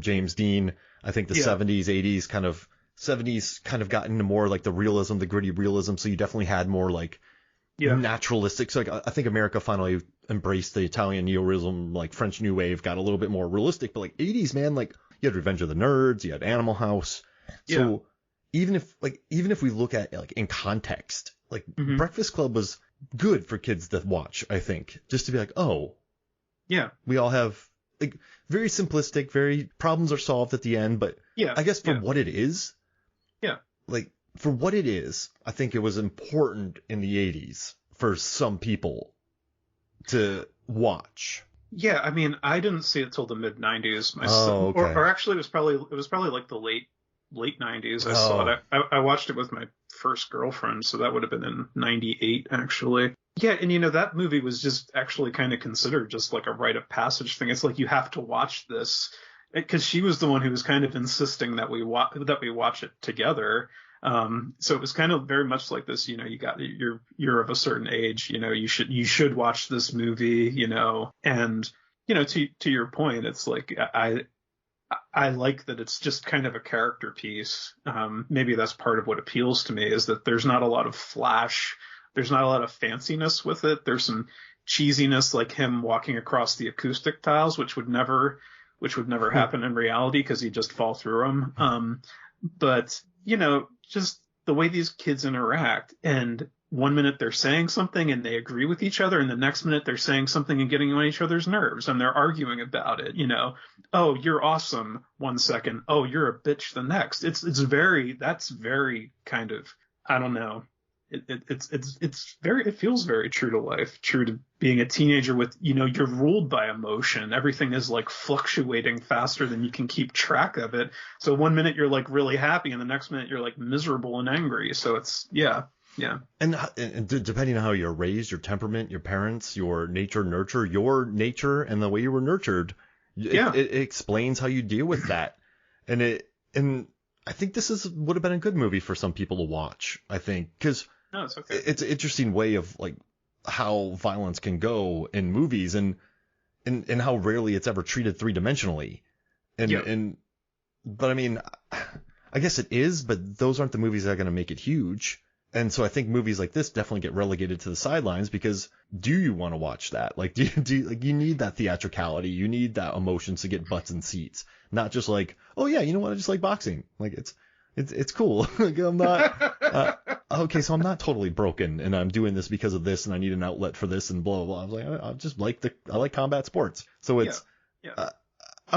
James Dean. I think the 70s, 80s kind of 70s kind of got into more like the realism, the gritty realism. So you definitely had more like naturalistic. So like, I think America finally embraced the Italian neorealism, like French New Wave, got a little bit more realistic. But like 80s, man, like you had Revenge of the Nerds, you had Animal House. So even if we look at like in context, like Breakfast Club was good for kids to watch, I think, just to be like, oh, yeah, we all have like very simplistic, very problems are solved at the end, but I guess for what it is, like for what it is, I think it was important in the 80s for some people to watch. Yeah, I mean, I didn't see it till the mid 90s myself, or actually it was probably like the late 90s. I saw it. I watched it with my first girlfriend, so that would have been in 98 actually. Yeah, and you know, that movie was just actually kind of considered just like a rite of passage thing. It's like you have to watch this because she was the one who was kind of insisting that we watch it together. So it was kind of very much like this, you know, you're of a certain age, you know, you should watch this movie, you know, and you know, to your point, it's like I like that it's just kind of a character piece. Maybe that's part of what appeals to me is that there's not a lot of flash. There's not a lot of fanciness with it. There's some cheesiness, like him walking across the acoustic tiles, which would never happen in reality because he'd just fall through them. But, you know, just the way these kids interact, and one minute they're saying something and they agree with each other, and the next minute they're saying something and getting on each other's nerves and they're arguing about it, you know. Oh, you're awesome one second. Oh, you're a bitch the next. That's very kind of, I don't know. It feels very true to life, true to being a teenager with, you know, you're ruled by emotion. Everything is like fluctuating faster than you can keep track of it. So one minute you're like really happy and the next minute you're like miserable and angry. So it's, yeah. And depending on how you're raised, your temperament, your parents, your nurture, your nature and the way you were nurtured, it explains how you deal with that. And I think this would have been a good movie for some people to watch, I think, because it's an interesting way of like how violence can go in movies and how rarely it's ever treated three-dimensionally. But I mean, I guess it is, but those aren't the movies that are going to make it huge. And so I think movies like this definitely get relegated to the sidelines because do you want to watch that? Like, do you like, you need that theatricality. You need that emotions to get butts in seats, not just like, oh yeah, you know what? I just like boxing. Like it's cool. Like I'm not, okay. So I'm not totally broken and I'm doing this because of this and I need an outlet for this and blah, blah, blah. I was like, I just I like combat sports. So it's, I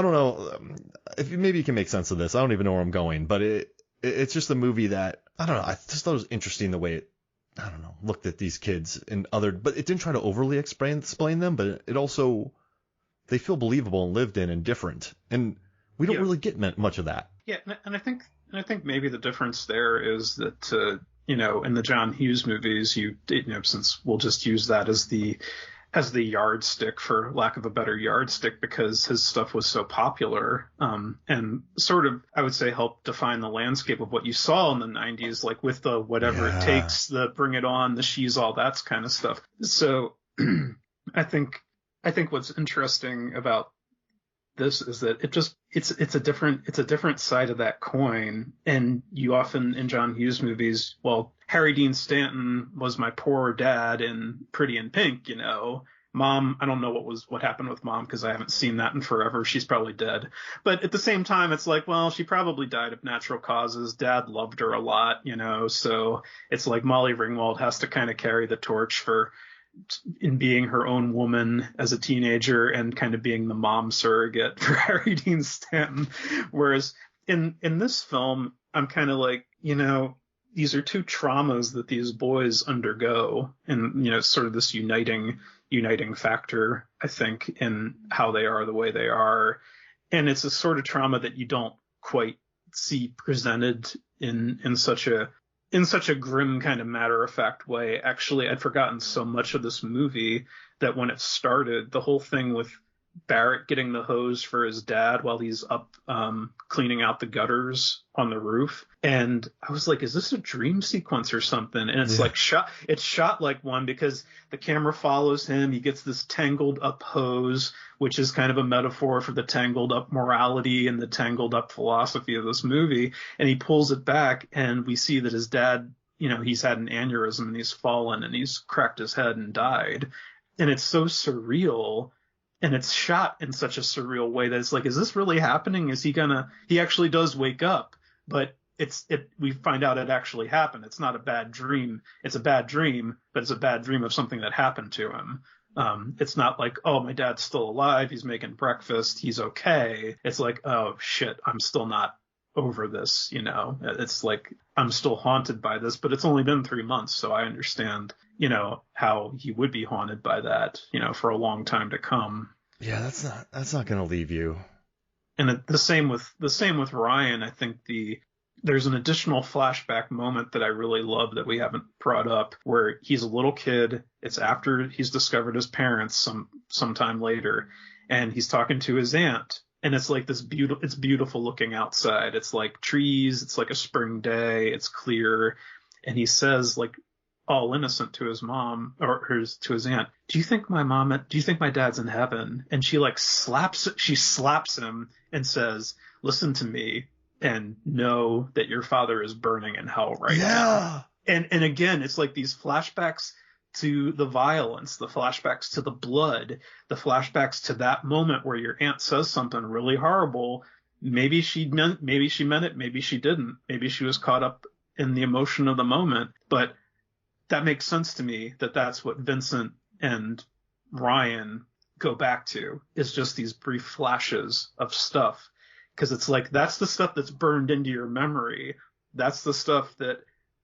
don't know if maybe you can make sense of this. I don't even know where I'm going, but it's just a movie that, I don't know. I just thought it was interesting the way it, I don't know, looked at these kids and but it didn't try to overly explain them, but it also, they feel believable and lived in and different. And we don't really get much of that. Yeah. And I think maybe the difference there is that, you know, in the John Hughes movies, you know, since we'll just use that as the yardstick, for lack of a better yardstick, because his stuff was so popular, and sort of, I would say, helped define the landscape of what you saw in the 90s, like with the whatever it takes, the bring it on, the she's all that kind of stuff. So I think what's interesting about this is that it's a different side of that coin. And you often in John Hughes movies, well, Harry Dean Stanton was my poor dad in Pretty in Pink, you know. Mom, I don't know what happened with Mom because I haven't seen that in forever. She's probably dead. But at the same time, it's like, well, she probably died of natural causes. Dad loved her a lot, you know. So it's like Molly Ringwald has to kind of carry the torch in being her own woman as a teenager and kind of being the mom surrogate for Harry Dean Stanton. Whereas in this film, I'm kind of like, you know, these are two traumas that these boys undergo, and, you know, sort of this uniting factor, I think, in how they are the way they are. And it's a sort of trauma that you don't quite see presented in such a grim kind of matter of fact way. Actually, I'd forgotten so much of this movie that when it started, the whole thing with Barrett getting the hose for his dad while he's up cleaning out the gutters on the roof, and I was like, is this a dream sequence or something? And it's like it's shot like one, because the camera follows him. He gets this tangled up hose, which is kind of a metaphor for the tangled up morality and the tangled up philosophy of this movie, and he pulls it back, and we see that his dad, he's had an aneurysm and he's fallen and he's cracked his head and died. And it's so surreal. And it's shot in such a surreal way that it's like, is this really happening? Is he actually does wake up, but we find out it actually happened. It's not a bad dream. It's a bad dream, but it's a bad dream of something that happened to him. It's not like, oh, my dad's still alive. He's making breakfast. He's okay. It's like, oh shit, I'm still not over this. It's like, I'm still haunted by this, but it's only been 3 months. So I understand, how he would be haunted by that, for a long time to come. Yeah, that's not going to leave you. And the same with Ryan. I think there's an additional flashback moment that I really love that we haven't brought up, where he's a little kid. It's after he's discovered his parents sometime later, and he's talking to his aunt. And it's like it's beautiful looking outside. It's like trees. It's like a spring day. It's clear. And he says, like, all innocent, to his mom to his aunt, do you think my dad's in heaven? And she slaps him and says, listen to me and know that your father is burning in hell right now. And again, it's like these flashbacks to the violence, the flashbacks to the blood, the flashbacks to that moment where your aunt says something really horrible. Maybe she meant it, maybe she didn't. Maybe she was caught up in the emotion of the moment, but that makes sense to me that that's what Vincent and Ryan go back to, is just these brief flashes of stuff. Because it's like, that's the stuff that's burned into your memory. That's the stuff that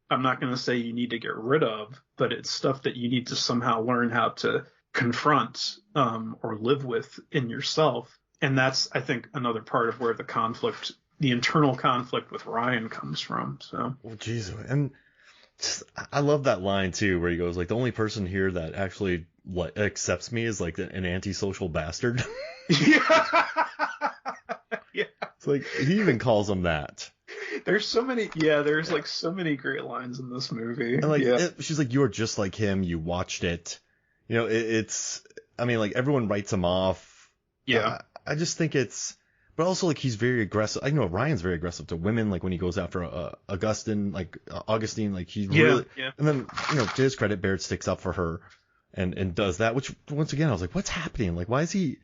I'm not going to say you need to get rid of, but it's stuff that you need to somehow learn how to confront or live with in yourself. And that's, I think, another part of where the internal conflict with Ryan comes from. So, well, geez, and I love that line too, where he goes like, the only person here that actually accepts me is like an antisocial bastard. Yeah. Yeah. It's like he even calls him that. There's so many great lines in this movie. And like, she's like, you're just like him. You watched it. I mean, like, everyone writes him off. Yeah. I just think but also, like, he's very aggressive. I know Ryan's very aggressive to women, like when he goes after Augustine, like he's really, and then, to his credit, Barrett sticks up for her and does that, which once again, I was like, what's happening? Like, why is he,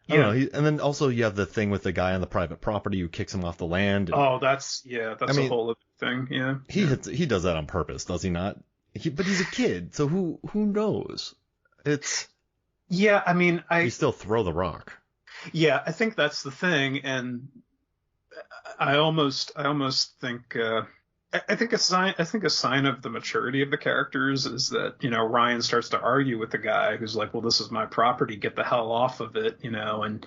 I don't know. And then also you have the thing with the guy on the private property who kicks him off the land. That's a whole other thing. Yeah. He does that on purpose, does he not? But he's a kid, so who knows? You still throw the rock. Yeah, I think that's the thing, and I almost think I think a sign of the maturity of the characters is that Ryan starts to argue with the guy who's like, well, this is my property, get the hell off of it, and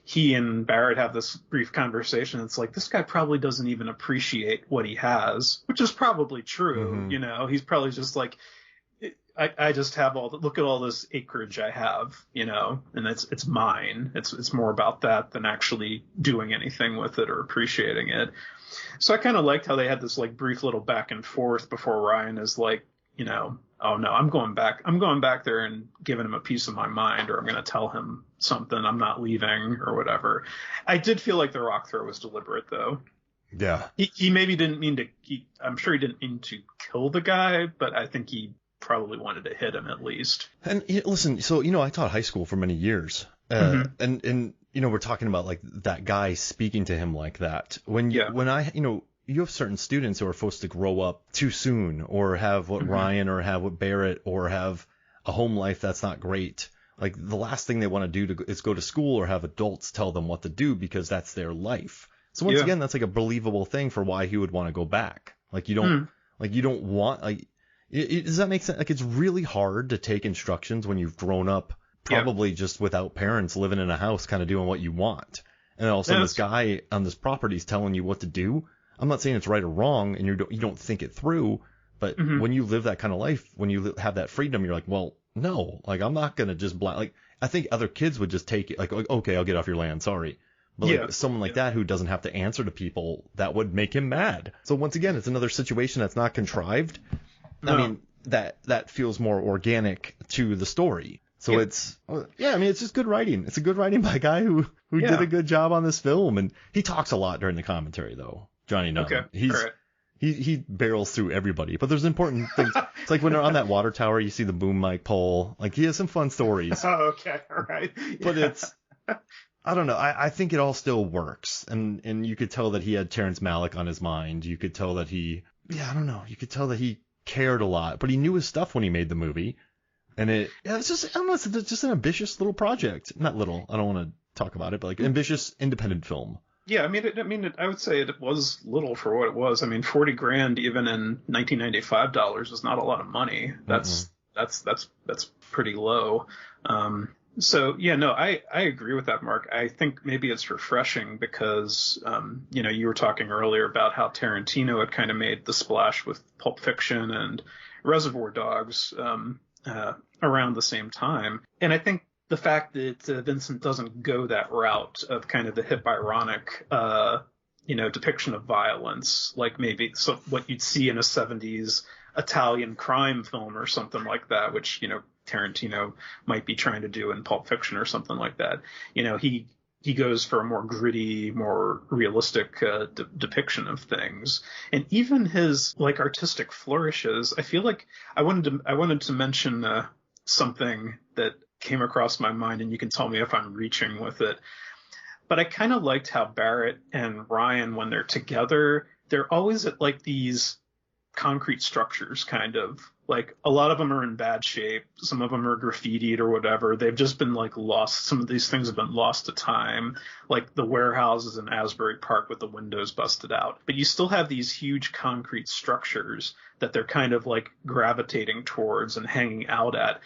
he and Barrett have this brief conversation. It's like, this guy probably doesn't even appreciate what he has, which is probably true. Mm-hmm. He's probably just like, I just have look at all this acreage I have, and it's mine. It's more about that than actually doing anything with it or appreciating it. So I kind of liked how they had this like brief little back and forth before Ryan is like, oh no, I'm going back there and giving him a piece of my mind, or I'm going to tell him something. I'm not leaving or whatever. I did feel like the rock throw was deliberate though. Yeah. He maybe didn't mean to, I'm sure he didn't mean to kill the guy, but I think he probably wanted to hit him at least. And listen, so I taught high school for many years, and we're talking about like that guy speaking to him like that. When you have certain students who are supposed to grow up too soon, or have what Ryan, or have what Barrett, or have a home life that's not great. Like, the last thing they want to do is go to school or have adults tell them what to do, because that's their life. So once again, that's like a believable thing for why he would want to go back. Like, you don't want, like, does that make sense? Like, it's really hard to take instructions when you've grown up probably just without parents, living in a house, kind of doing what you want. And then all of a sudden this guy on this property is telling you what to do. I'm not saying it's right or wrong, and you don't think it through, but when you live that kind of life, when you have that freedom, you're like, well, no, like I'm not gonna just like I think other kids would just take it like, okay, I'll get off your land, sorry. But like someone like that who doesn't have to answer to people, that would make him mad. So once again, it's another situation that's not contrived. No. I mean, that feels more organic to the story. So it's it's just good writing. It's a good writing by a guy who did a good job on this film, and he talks a lot during the commentary though. Jonny Numb. Okay. He barrels through everybody, but there's important things. It's like when they're on that water tower, you see the boom mic pole. Like he has some fun stories. Oh, okay, all right. Yeah. But it's, I don't know. I think it all still works, and you could tell that he had Terrence Malick on his mind. You could tell that you could tell that he cared a lot, but he knew his stuff when he made the movie, and it's just, I don't know, it's just an ambitious little project. Not little. I don't want to talk about it, but like ambitious independent film. Yeah, I would say it was little for what it was. I mean, $40,000 even in 1995 dollars is not a lot of money. That's pretty low. So yeah, no, I agree with that, Mark. I think maybe it's refreshing because you were talking earlier about how Tarantino had kind of made the splash with Pulp Fiction and Reservoir Dogs around the same time, and I think the fact that Vincent doesn't go that route of kind of the hip ironic, depiction of violence, like maybe what you'd see in a 70s Italian crime film or something like that, which, Tarantino might be trying to do in Pulp Fiction or something like that. He goes for a more gritty, more realistic depiction of things. And even his like artistic flourishes, I feel like I wanted to mention something that came across my mind, and you can tell me if I'm reaching with it. But I kind of liked how Barrett and Ryan, when they're together, they're always at like these concrete structures, kind of like a lot of them are in bad shape. Some of them are graffitied or whatever. They've just been like lost. Some of these things have been lost to time, like the warehouses in Asbury Park with the windows busted out. But you still have these huge concrete structures that they're kind of like gravitating towards and hanging out at.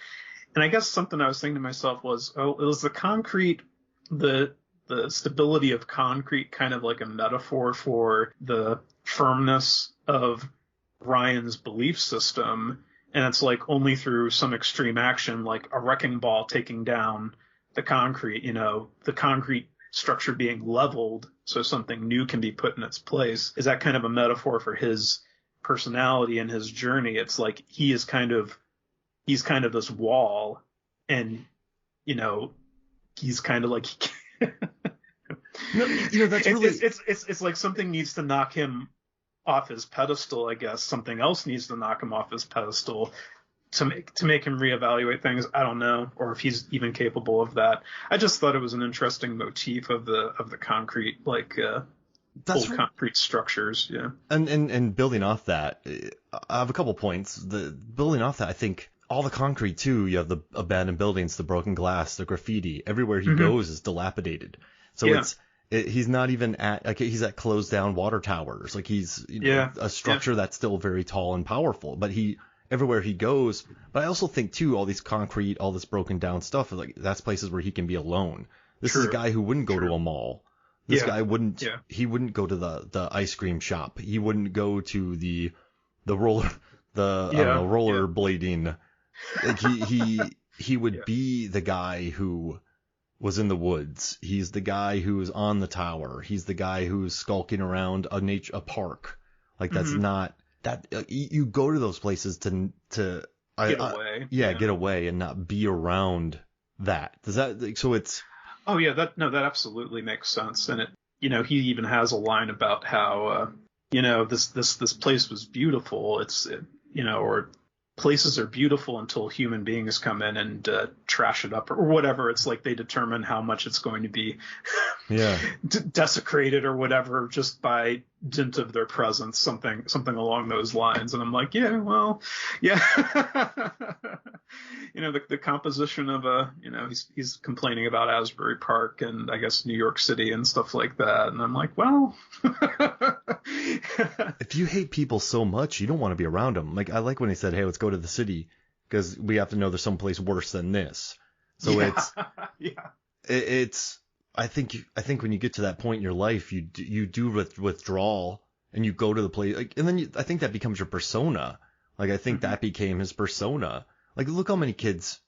And I guess something I was thinking to myself was, is the concrete, the stability of concrete kind of like a metaphor for the firmness of Ryan's belief system? And it's like only through some extreme action, like a wrecking ball taking down the concrete, the concrete structure being leveled so something new can be put in its place. Is that kind of a metaphor for his personality and his journey? It's like he's kind of this wall, and he's kind of like that's really it's like something needs to knock him off his pedestal. I guess something else needs to knock him off his pedestal to make him reevaluate things. I don't know, or if he's even capable of that. I just thought it was an interesting motif of the concrete, like concrete structures. Yeah. And building off that, I have a couple points. Building off that, I think all the concrete too. You have the abandoned buildings, the broken glass, the graffiti. Everywhere he goes is dilapidated. So he's not even he's at closed down water towers. Like he's a structure that's still very tall and powerful. But everywhere he goes. But I also think too, all these concrete, all this broken down stuff, like that's places where he can be alone. This is a guy who wouldn't go to a mall. This guy wouldn't. Yeah. He wouldn't go to the ice cream shop. He wouldn't go to the roller rollerblading. Like he would be the guy who was in the woods. He's the guy who's on the tower. He's the guy who's skulking around a park. Like that's not that you go to those places to get away. Get away and not be around that. Does that so it's Oh yeah, that absolutely makes sense. And he even has a line about how this place was beautiful. Or places are beautiful until human beings come in and trash it up or whatever. It's like they determine how much it's going to be desecrated or whatever just by dint of their presence, something along those lines. And I'm like, the composition of he's complaining about Asbury Park and I guess New York City and stuff like that. And I'm like, well, if you hate people so much, you don't want to be around them. Like I like when he said, hey, let's go to the city because we have to know there's someplace worse than this. So it's I think when you get to that point in your life, you do withdrawal and you go to the place, like, and then I think that becomes your persona. Like, I think that became his persona. Like, look how many kids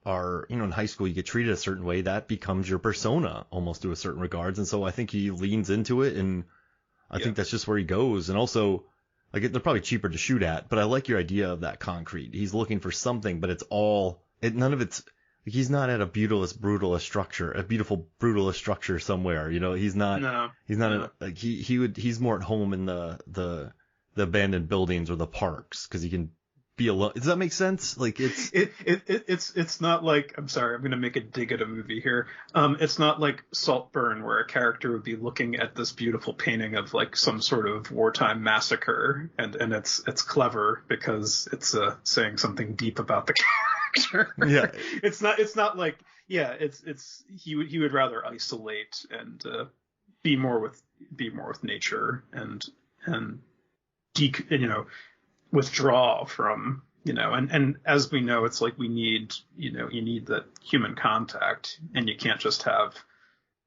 are, in high school, you get treated a certain way. That becomes your persona almost to a certain regards. And so I think he leans into it, and I think that's just where he goes. And also, like, they're probably cheaper to shoot at, but I like your idea of that concrete. He's looking for something, but none of it's, like, he's not at a beautiful brutalist structure somewhere. He's not, he's more at home in the abandoned buildings or the parks, because he can be alone. Does that make sense? Like, it's not like, I'm sorry, I'm going to make a dig at a movie here. It's not like Saltburn, where a character would be looking at this beautiful painting of like some sort of wartime massacre, and it's clever because it's saying something deep about the character. Yeah. It's not like, he would rather isolate and be more with nature and withdraw from, and as we know, it's like you need that human contact, and you can't just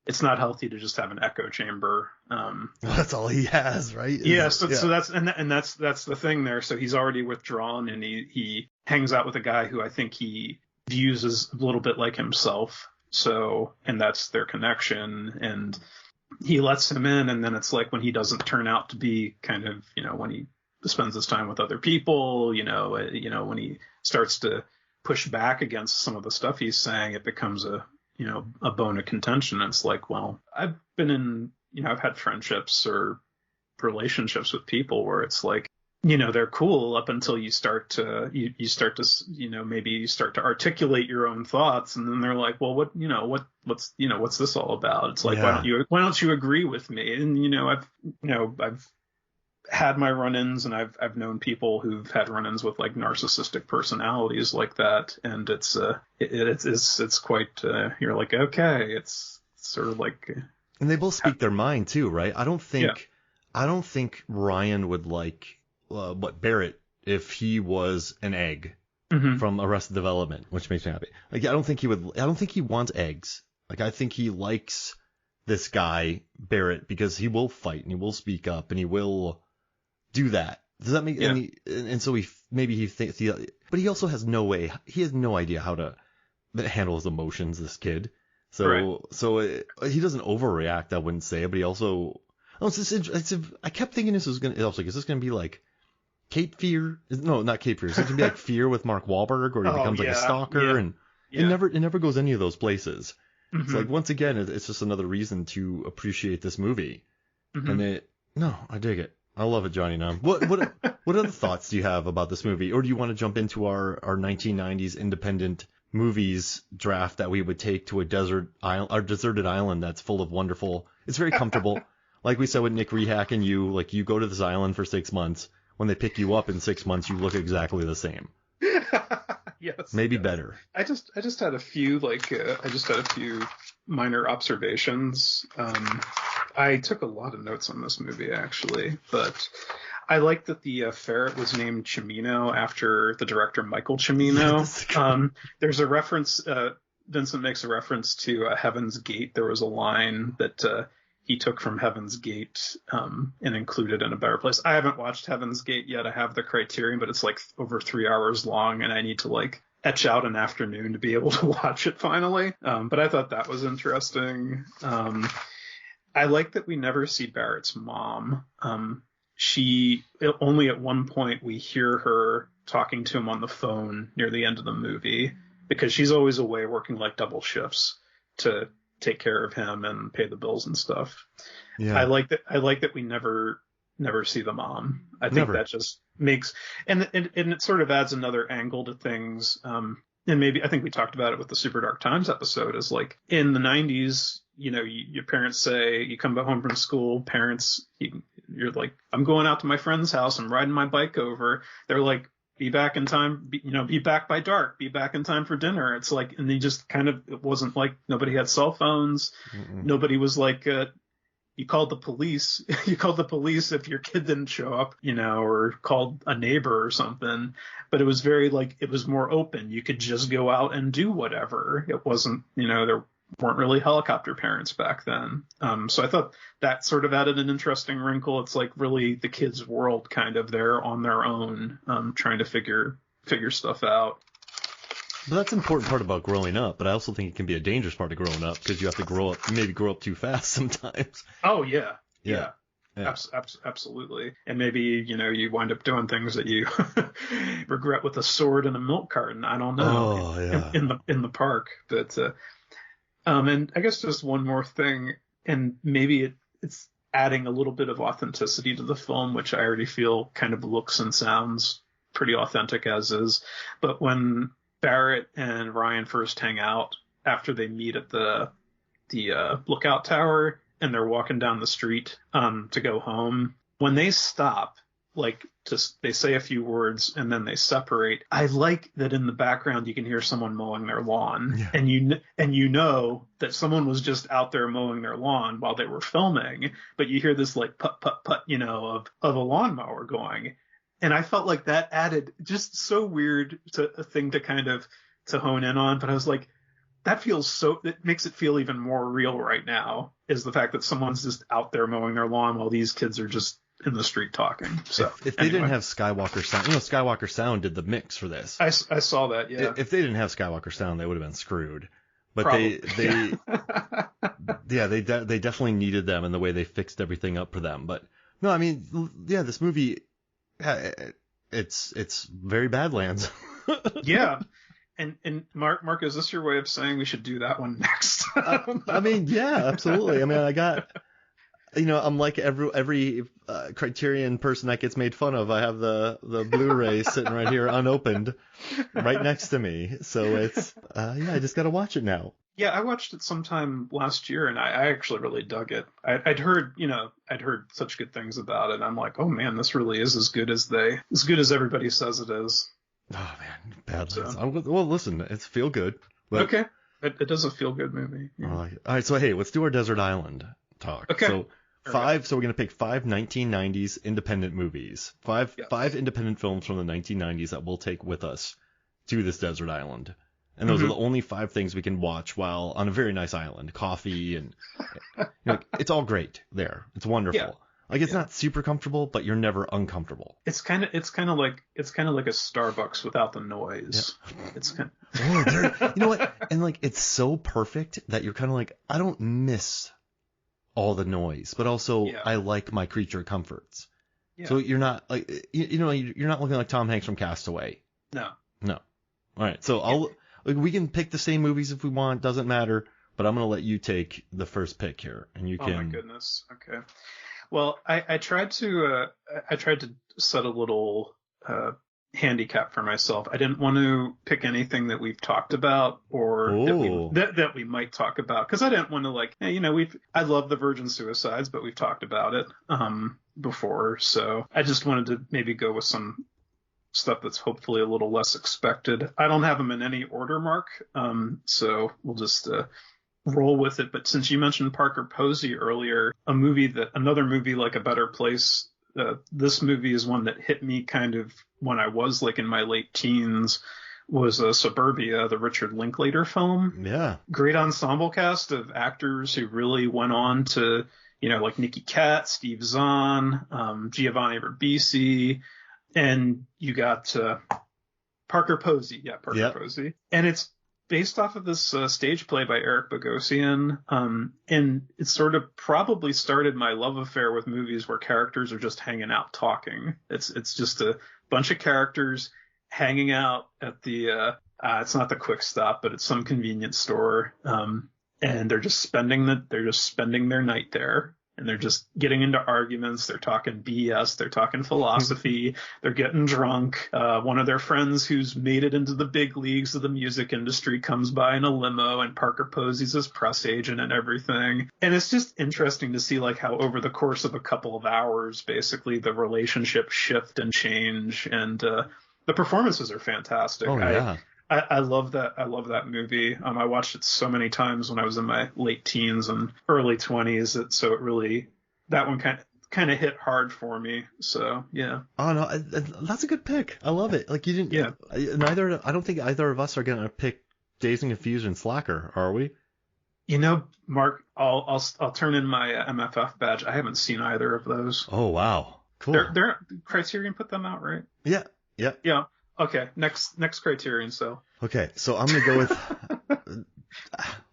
it's not healthy to just have an echo chamber. That's all he has, right? So that's the thing there. So he's already withdrawn, and he hangs out with a guy who I think he views as a little bit like himself. So, and that's their connection, and he lets him in, and then it's like when he doesn't turn out to be kind of, when he spends his time with other people, when he starts to push back against some of the stuff he's saying, it becomes a bone of contention. It's like, well, I've been I've had friendships or relationships with people where it's like, they're cool up until you start to maybe you start to articulate your own thoughts, and then they're like, well, what's this all about? It's like, why don't you agree with me? And I've had my run-ins, and I've known people who've had run-ins with like narcissistic personalities like that, and it's quite you're like, okay, it's sort of like, and they both speak their mind too, right? I don't think Ryan would like Barrett if he was an egg from Arrested Development, which makes me happy. Like, I don't think he wants eggs. Like, I think he likes this guy Barrett because he will fight and he will speak up and he will do that. Does that make and so but he also has no idea how to handle his emotions, this kid. So he doesn't overreact, I wouldn't say, but he also, I kept thinking this was gonna, I was like, is this gonna be like Cape Fear? No, not Cape Fear. Is it gonna be like Fear with Mark Wahlberg, or he becomes like a stalker, and it never goes any of those places. It's like, once again, it's just another reason to appreciate this movie. And I dig it. I love it, Jonny Numb. What other thoughts do you have about this movie? Or do you want to jump into our 1990s independent movies draft that we would take to a deserted island that's full of wonderful, it's very comfortable. Like we said with Nick Rehack and you, like, you go to this island for 6 months. When they pick you up in 6 months, you look exactly the same. Yes. Maybe better. I just had a few minor observations. I took a lot of notes on this movie, actually, but I like that the ferret was named Cimino after the director Michael Cimino. There's a reference, Vincent makes a reference to Heaven's Gate. There was a line that he took from Heaven's Gate and included in A Better Place. I haven't watched Heaven's Gate yet. I have the Criterion, but it's like over 3 hours long, and I need to like etch out an afternoon to be able to watch it finally. But I thought that was interesting. I like that we never see Barrett's mom. She only at one point we hear her talking to him on the phone near the end of the movie, because she's always away working like double shifts to take care of him and pay the bills and stuff. Yeah. I like that we never see the mom. I think that just makes, and it sort of adds another angle to things. And maybe, I think we talked about it with the Super Dark Times episode, is like in the 90s, your parents say, you come back home from school, you're like, I'm going out to my friend's house, I'm riding my bike over. They're like, be back in time, be back by dark, be back in time for dinner. It's like, and they just kind of, it wasn't like nobody had cell phones. Nobody was like, you called the police if your kid didn't show up, or called a neighbor or something. But it was very like, it was more open. You could just go out and do whatever. It wasn't, weren't really helicopter parents back then. So I thought that sort of added an interesting wrinkle. It's like really the kids' world kind of, they're on their own, trying to figure stuff out. But that's an important part about growing up, but I also think it can be a dangerous part of growing up because you have to maybe grow up too fast sometimes. Oh, yeah. Yeah. Absolutely. And maybe, you wind up doing things that you regret with a sword and a milk carton. I don't know. Oh, yeah. In the park. But, and I guess just one more thing, and maybe it's adding a little bit of authenticity to the film, which I already feel kind of looks and sounds pretty authentic as is. But when Barrett and Ryan first hang out after they meet at the lookout tower and they're walking down the street to go home, when they stop, they say a few words and then they separate. I like that in the background you can hear someone mowing their lawn, yeah. and you know that someone was just out there mowing their lawn while they were filming, but you hear this like put put put of a lawnmower going. And I felt like that added just so weird to a thing to kind of to hone in on. But I was like, it makes it feel even more real right now, is the fact that someone's just out there mowing their lawn while these kids are just in the street talking. So if they didn't have Skywalker Sound, Skywalker Sound did the mix for this. I saw that. Yeah. If they didn't have Skywalker Sound, they would have been screwed. But Probably. they definitely needed them, and the way they fixed everything up for them. But no, I mean, yeah, this movie, it's very Badlands. Yeah. And Mark, is this your way of saying we should do that one next? I mean, yeah, absolutely. I mean, I got, I'm like every Criterion person that gets made fun of. I have the Blu-ray sitting right here unopened, right next to me. So it's, I just got to watch it now. Yeah, I watched it sometime last year, and I actually really dug it. I'd heard such good things about it. I'm like, oh man, this really is as good as everybody says it is. Oh man, Badlands. So, well, listen, it's feel good. But, okay, it does a feel good movie. Yeah. All right, so hey, let's do our Desert Island talk. Okay. So so we're gonna pick 5 1990s independent movies, five independent films from the 1990s that we'll take with us to this desert island, and those are the only 5 things we can watch while on a very nice island. Coffee and it's all great there. It's wonderful. Yeah. Like it's not super comfortable, but you're never uncomfortable. It's kind of like a Starbucks without the noise. Yeah. It's kind of... you know what? And like it's so perfect that you're kind of like, I don't miss all the noise, but also I like my creature comforts. Yeah. So you're not like you're not looking like Tom Hanks from Castaway. No. All right. So we can pick the same movies if we want. Doesn't matter. But I'm gonna let you take the first pick here, and you can. Oh my goodness. Okay. Well, I tried to set a little handicap for myself. I didn't want to pick anything that we've talked about or that we might talk about, because I didn't want to I love the Virgin Suicides, but we've talked about it before, so I just wanted to maybe go with some stuff that's hopefully a little less expected. I don't have them in any order, Mark, so we'll just roll with it. But since you mentioned Parker Posey earlier, another movie like A Better Place, this movie is one that hit me kind of when I was like in my late teens, was Suburbia, the Richard Linklater film. Yeah. Great ensemble cast of actors who really went on to, like Nicky Katt, Steve Zahn, Giovanni Ribisi, and you got Parker Posey. Yeah, Parker Posey. And it's based off of this stage play by Eric Bogosian, and it sort of probably started my love affair with movies where characters are just hanging out talking. It's just a bunch of characters hanging out at the it's not the Quick Stop, but it's some convenience store, and they're just spending their night there. And they're just getting into arguments. They're talking BS. They're talking philosophy. They're getting drunk. One of their friends who's made it into the big leagues of the music industry comes by in a limo, and Parker Posey's his press agent and everything. And it's just interesting to see like how over the course of a couple of hours, basically the relationships shift and change. And the performances are fantastic. Oh, yeah. I love that. I love that movie. I watched it so many times when I was in my late teens and early 20s. So it really, that one kind of hit hard for me. So yeah. Oh no, that's a good pick. I love it. Like you didn't. Yeah. I don't think either of us are gonna pick Dazed and Confused and Slacker, are we? Mark, I'll turn in my MFF badge. I haven't seen either of those. Oh wow, cool. They're Criterion put them out, right? Yeah. Yeah. Okay. Next Criterion. So. Okay, so I'm gonna go with.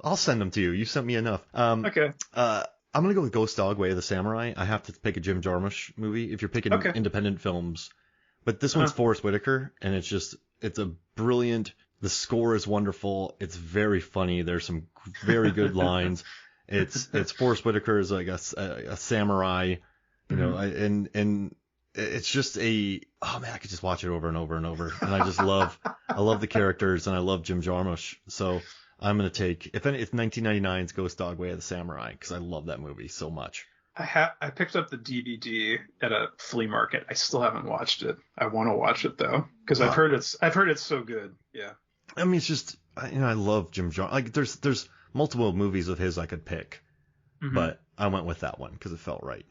I'll send them to you. You sent me enough. Okay. I'm gonna go with Ghost Dog: Way of the Samurai. I have to pick a Jim Jarmusch movie if you're picking independent films. But this one's Forrest Whitaker, and it's a brilliant. The score is wonderful. It's very funny. There's some very good lines. It's Forrest Whitaker is like a samurai, and it's just oh man, I could just watch it over and over and over. And I love the characters, and I love Jim Jarmusch. So I'm gonna take it's 1999's Ghost Dog: Way of the Samurai because I love that movie so much. I picked up the DVD at a flea market. I still haven't watched it. I want to watch it though because I've heard it's so good. Yeah. I mean, it's just I love Jim Jarmusch. Like there's multiple movies of his I could pick, but I went with that one because it felt right.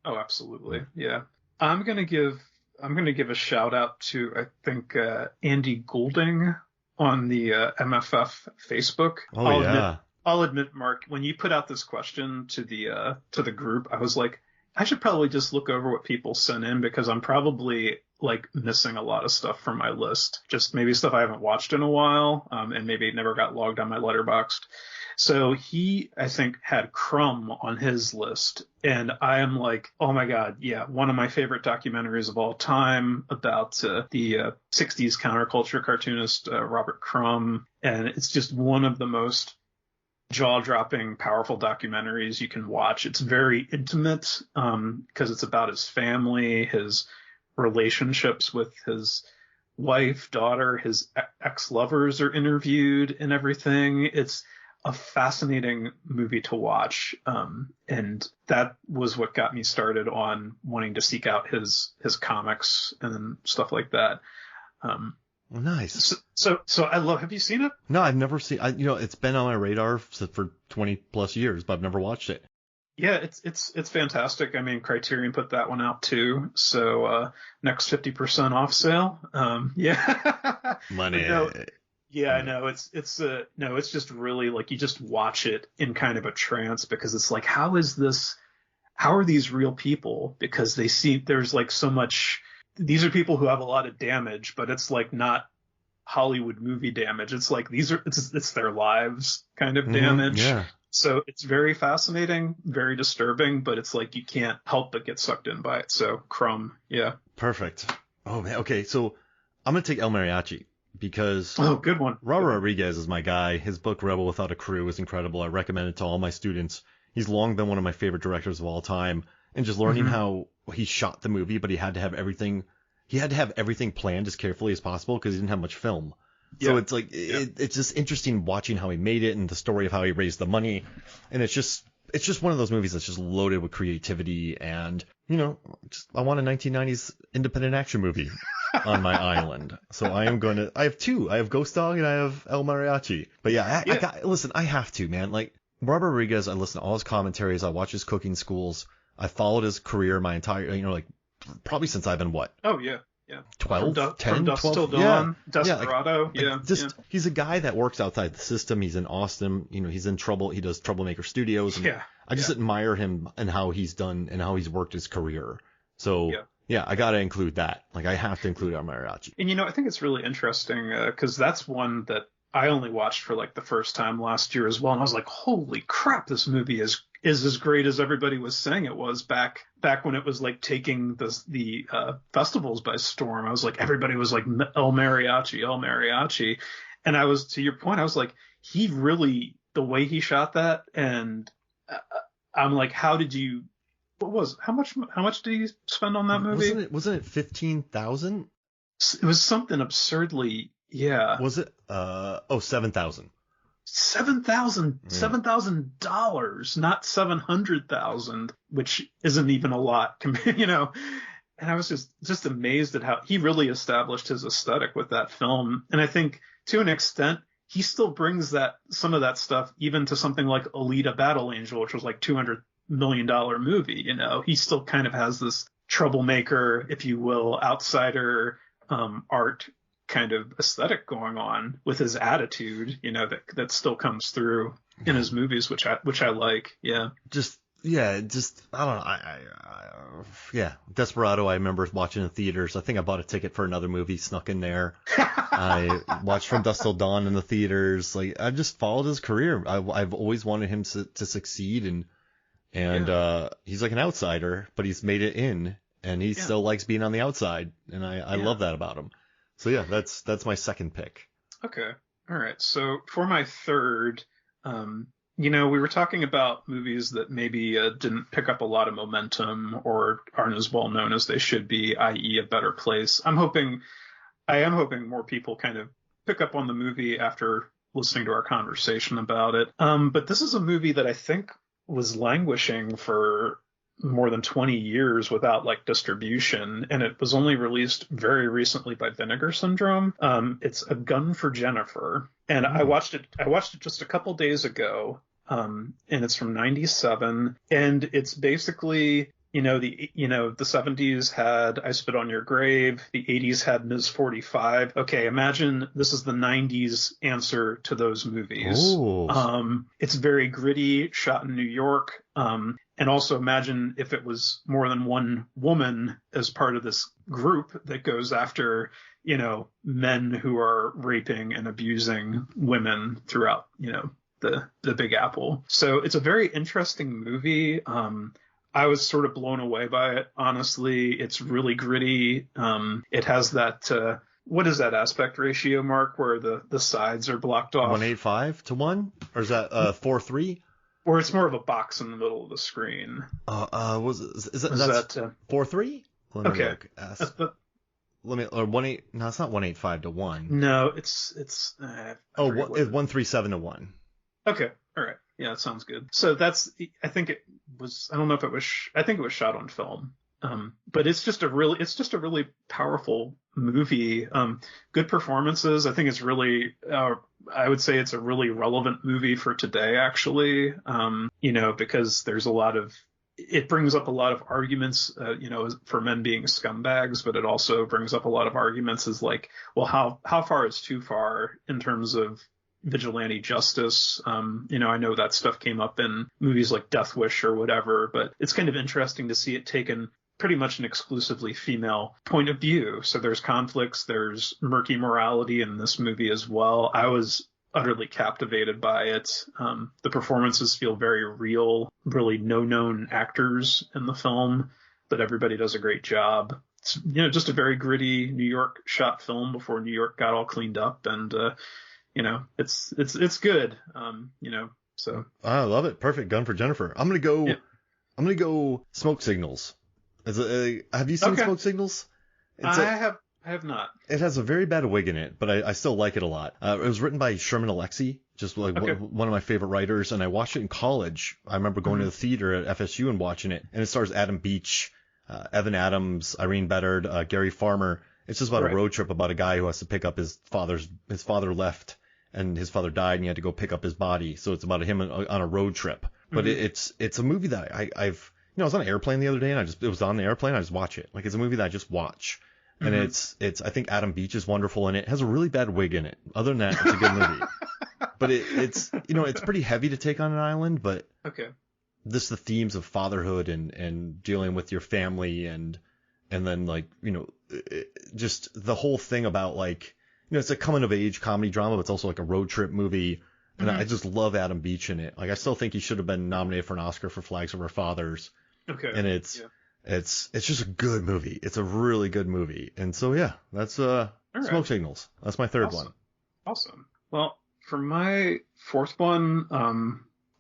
Oh, absolutely. Yeah. I'm gonna give a shout out to I think Andy Goulding on the MFF Facebook. Oh, I'll admit, Mark, when you put out this question to the group, I was like, I should probably just look over what people sent in because I'm probably like missing a lot of stuff from my list. Just maybe stuff I haven't watched in a while, and maybe never got logged on my Letterboxd. So he, I think, had Crumb on his list, and I am like, oh my god, yeah, one of my favorite documentaries of all time about the 60s counterculture cartoonist Robert Crumb, and it's just one of the most jaw-dropping, powerful documentaries you can watch. It's very intimate because it's about his family, his relationships with his wife, daughter, his ex-lovers are interviewed and everything. It's a fascinating movie to watch, and that was what got me started on wanting to seek out his comics and stuff like that. Well, nice. So I love. Have you seen it? No, I've never seen. It's been on my radar for 20 plus years, but I've never watched it. Yeah, it's fantastic. I mean, Criterion put that one out too. So next 50% off sale. Yeah. Money. Yeah, I know. It's just really like you just watch it in kind of a trance because it's like, how are these real people? Because there's like so much. These are people who have a lot of damage, but it's like not Hollywood movie damage. It's like it's their lives kind of damage. Yeah. So it's very fascinating, very disturbing, but it's like you can't help but get sucked in by it. So Crumb, yeah. Perfect. Oh man. Okay, so I'm gonna take El Mariachi because good one. Robert Rodriguez is my guy. His book Rebel Without a Crew is incredible. I recommend it to all my students. He's long been one of my favorite directors of all time, and just learning how he shot the movie, but he had to have everything planned as carefully as possible because he didn't have much film. Yeah. So it's like it's just interesting watching how he made it and the story of how he raised the money, and it's just one of those movies that's just loaded with creativity and I want a 1990s independent action movie on my island. So I have two. I have Ghost Dog and I have El Mariachi. But listen, I have to, man. Like Robert Rodriguez, I listen to all his commentaries. I watch his cooking schools. I followed his career my entire, probably since I've been what? Oh, yeah. Yeah. 12, 10, from Dusk 12? Till Dawn, Desperado. He's a guy that works outside the system. He's in Austin. He's in Trouble. He does Troublemaker Studios. And I just admire him and how he's done and how he's worked his career. So, I got to include that. Like, I have to include El Mariachi. And, I think it's really interesting because that's one that I only watched for like the first time last year as well. And I was like, holy crap, this movie is as great as everybody was saying it was back when it was like taking the festivals by storm. I was like, everybody was like El Mariachi. And I was, to your point, I was like, he really, the way he shot that. And I'm like, how much did he spend on that movie? Wasn't it 15,000? It was something absurdly. Yeah. Was it? 7,000. $7,000, not 700,000, which isn't even a lot, And I was just amazed at how he really established his aesthetic with that film. And I think to an extent, he still brings some of that stuff even to something like Alita Battle Angel, which was like $200 million movie. He still kind of has this troublemaker, if you will, outsider art kind of aesthetic going on with his attitude, that still comes through. in his movies, which I like. Yeah. I don't know. Yeah, Desperado. I remember watching in theaters. I think I bought a ticket for another movie, snuck in there. I watched From Dusk Till Dawn in the theaters. Like, I've just followed his career. I've always wanted him to succeed, and he's like an outsider, but he's made it in, and he still likes being on the outside, and I love that about him. So yeah, that's my second pick. Okay. All right. So for my third, we were talking about movies that maybe didn't pick up a lot of momentum or aren't as well known as they should be, i.e. A Better Place. I am hoping more people kind of pick up on the movie after listening to our conversation about it. But this is a movie that I think was languishing for more than 20 years without distribution, and it was only released very recently by Vinegar Syndrome. It's A Gun for Jennifer, and I watched it just a couple days ago, and it's from '97, and it's basically the 70s had I Spit on Your Grave, the 80s had Ms. 45. Okay, imagine this is the 90s answer to those movies. It's very gritty, shot in New York. And also imagine if it was more than one woman as part of this group that goes after, men who are raping and abusing women throughout, the Big Apple. So it's a very interesting movie. I was sort of blown away by it, honestly. It's really gritty. It has that, what is that aspect ratio, Mark, where the sides are blocked off? 1.85 to 1? Or is that 4:3? Or it's more of a box in the middle of the screen. Is that 4:3? Okay. Let me, or 1.8, no, it's not 1.85 to 1. No, it's 1.37 to 1. Okay. All right. Yeah, that sounds good. So I think it was shot on film. But it's just a really powerful movie. Good performances. I think it's really, I would say it's a really relevant movie for today, actually. Because there's it brings up a lot of arguments, for men being scumbags, but it also brings up a lot of arguments as how far is too far in terms of vigilante justice. I know that stuff came up in movies like Death Wish or whatever, but it's kind of interesting to see it taken pretty much an exclusively female point of view. So there's conflicts, there's murky morality in this movie as well. I was utterly captivated by it. The performances feel very real, really no known actors in the film, but everybody does a great job. It's, just a very gritty New York shot film before New York got all cleaned up, and it's good. So I love it. Perfect. Gun for Jennifer. I'm gonna go Smoke Signals. Have you seen Smoke Signals? I have not. It has a very bad wig in it, but I still like it a lot. It was written by Sherman Alexie, just one of my favorite writers, and I watched it in college. I remember going to the theater at FSU and watching it, and it stars Adam Beach, Evan Adams, Irene Beddard, Gary Farmer. It's just about a road trip about a guy who has to pick up his father left, and his father died, and he had to go pick up his body. So it's about him on a road trip. But it's a movie that I've I was on an airplane the other day, and it was on the airplane. I just watch it. It's a movie that I just watch. And it's I think Adam Beach is wonderful in it. It has a really bad wig in it. Other than that, it's a good movie. But it's it's pretty heavy to take on an island, but this the themes of fatherhood and dealing with your family and then just the whole thing about it's a coming of age comedy drama, but it's also a road trip movie. And I just love Adam Beach in it. I still think he should have been nominated for an Oscar for Flags of Our Fathers. Okay. And it's just a good movie. It's a really good movie. And so that's Smoke Signals. That's my third one. Awesome. Well, for my fourth one,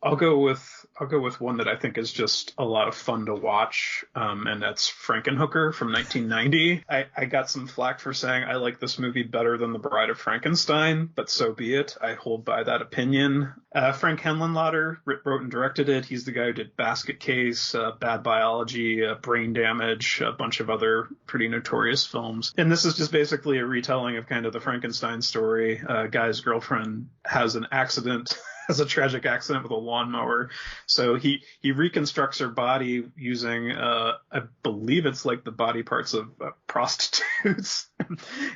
I'll go with one that I think is just a lot of fun to watch, and that's Frankenhooker from 1990. I got some flack for saying I like this movie better than The Bride of Frankenstein, but so be it. I hold by that opinion. Frank Henenlotter wrote and directed it. He's the guy who did Basket Case, Bad Biology, Brain Damage, a bunch of other pretty notorious films. And this is just basically a retelling of kind of the Frankenstein story. A guy's girlfriend has an accident has a tragic accident with a lawnmower. So he reconstructs her body using I believe it's like the body parts of prostitutes,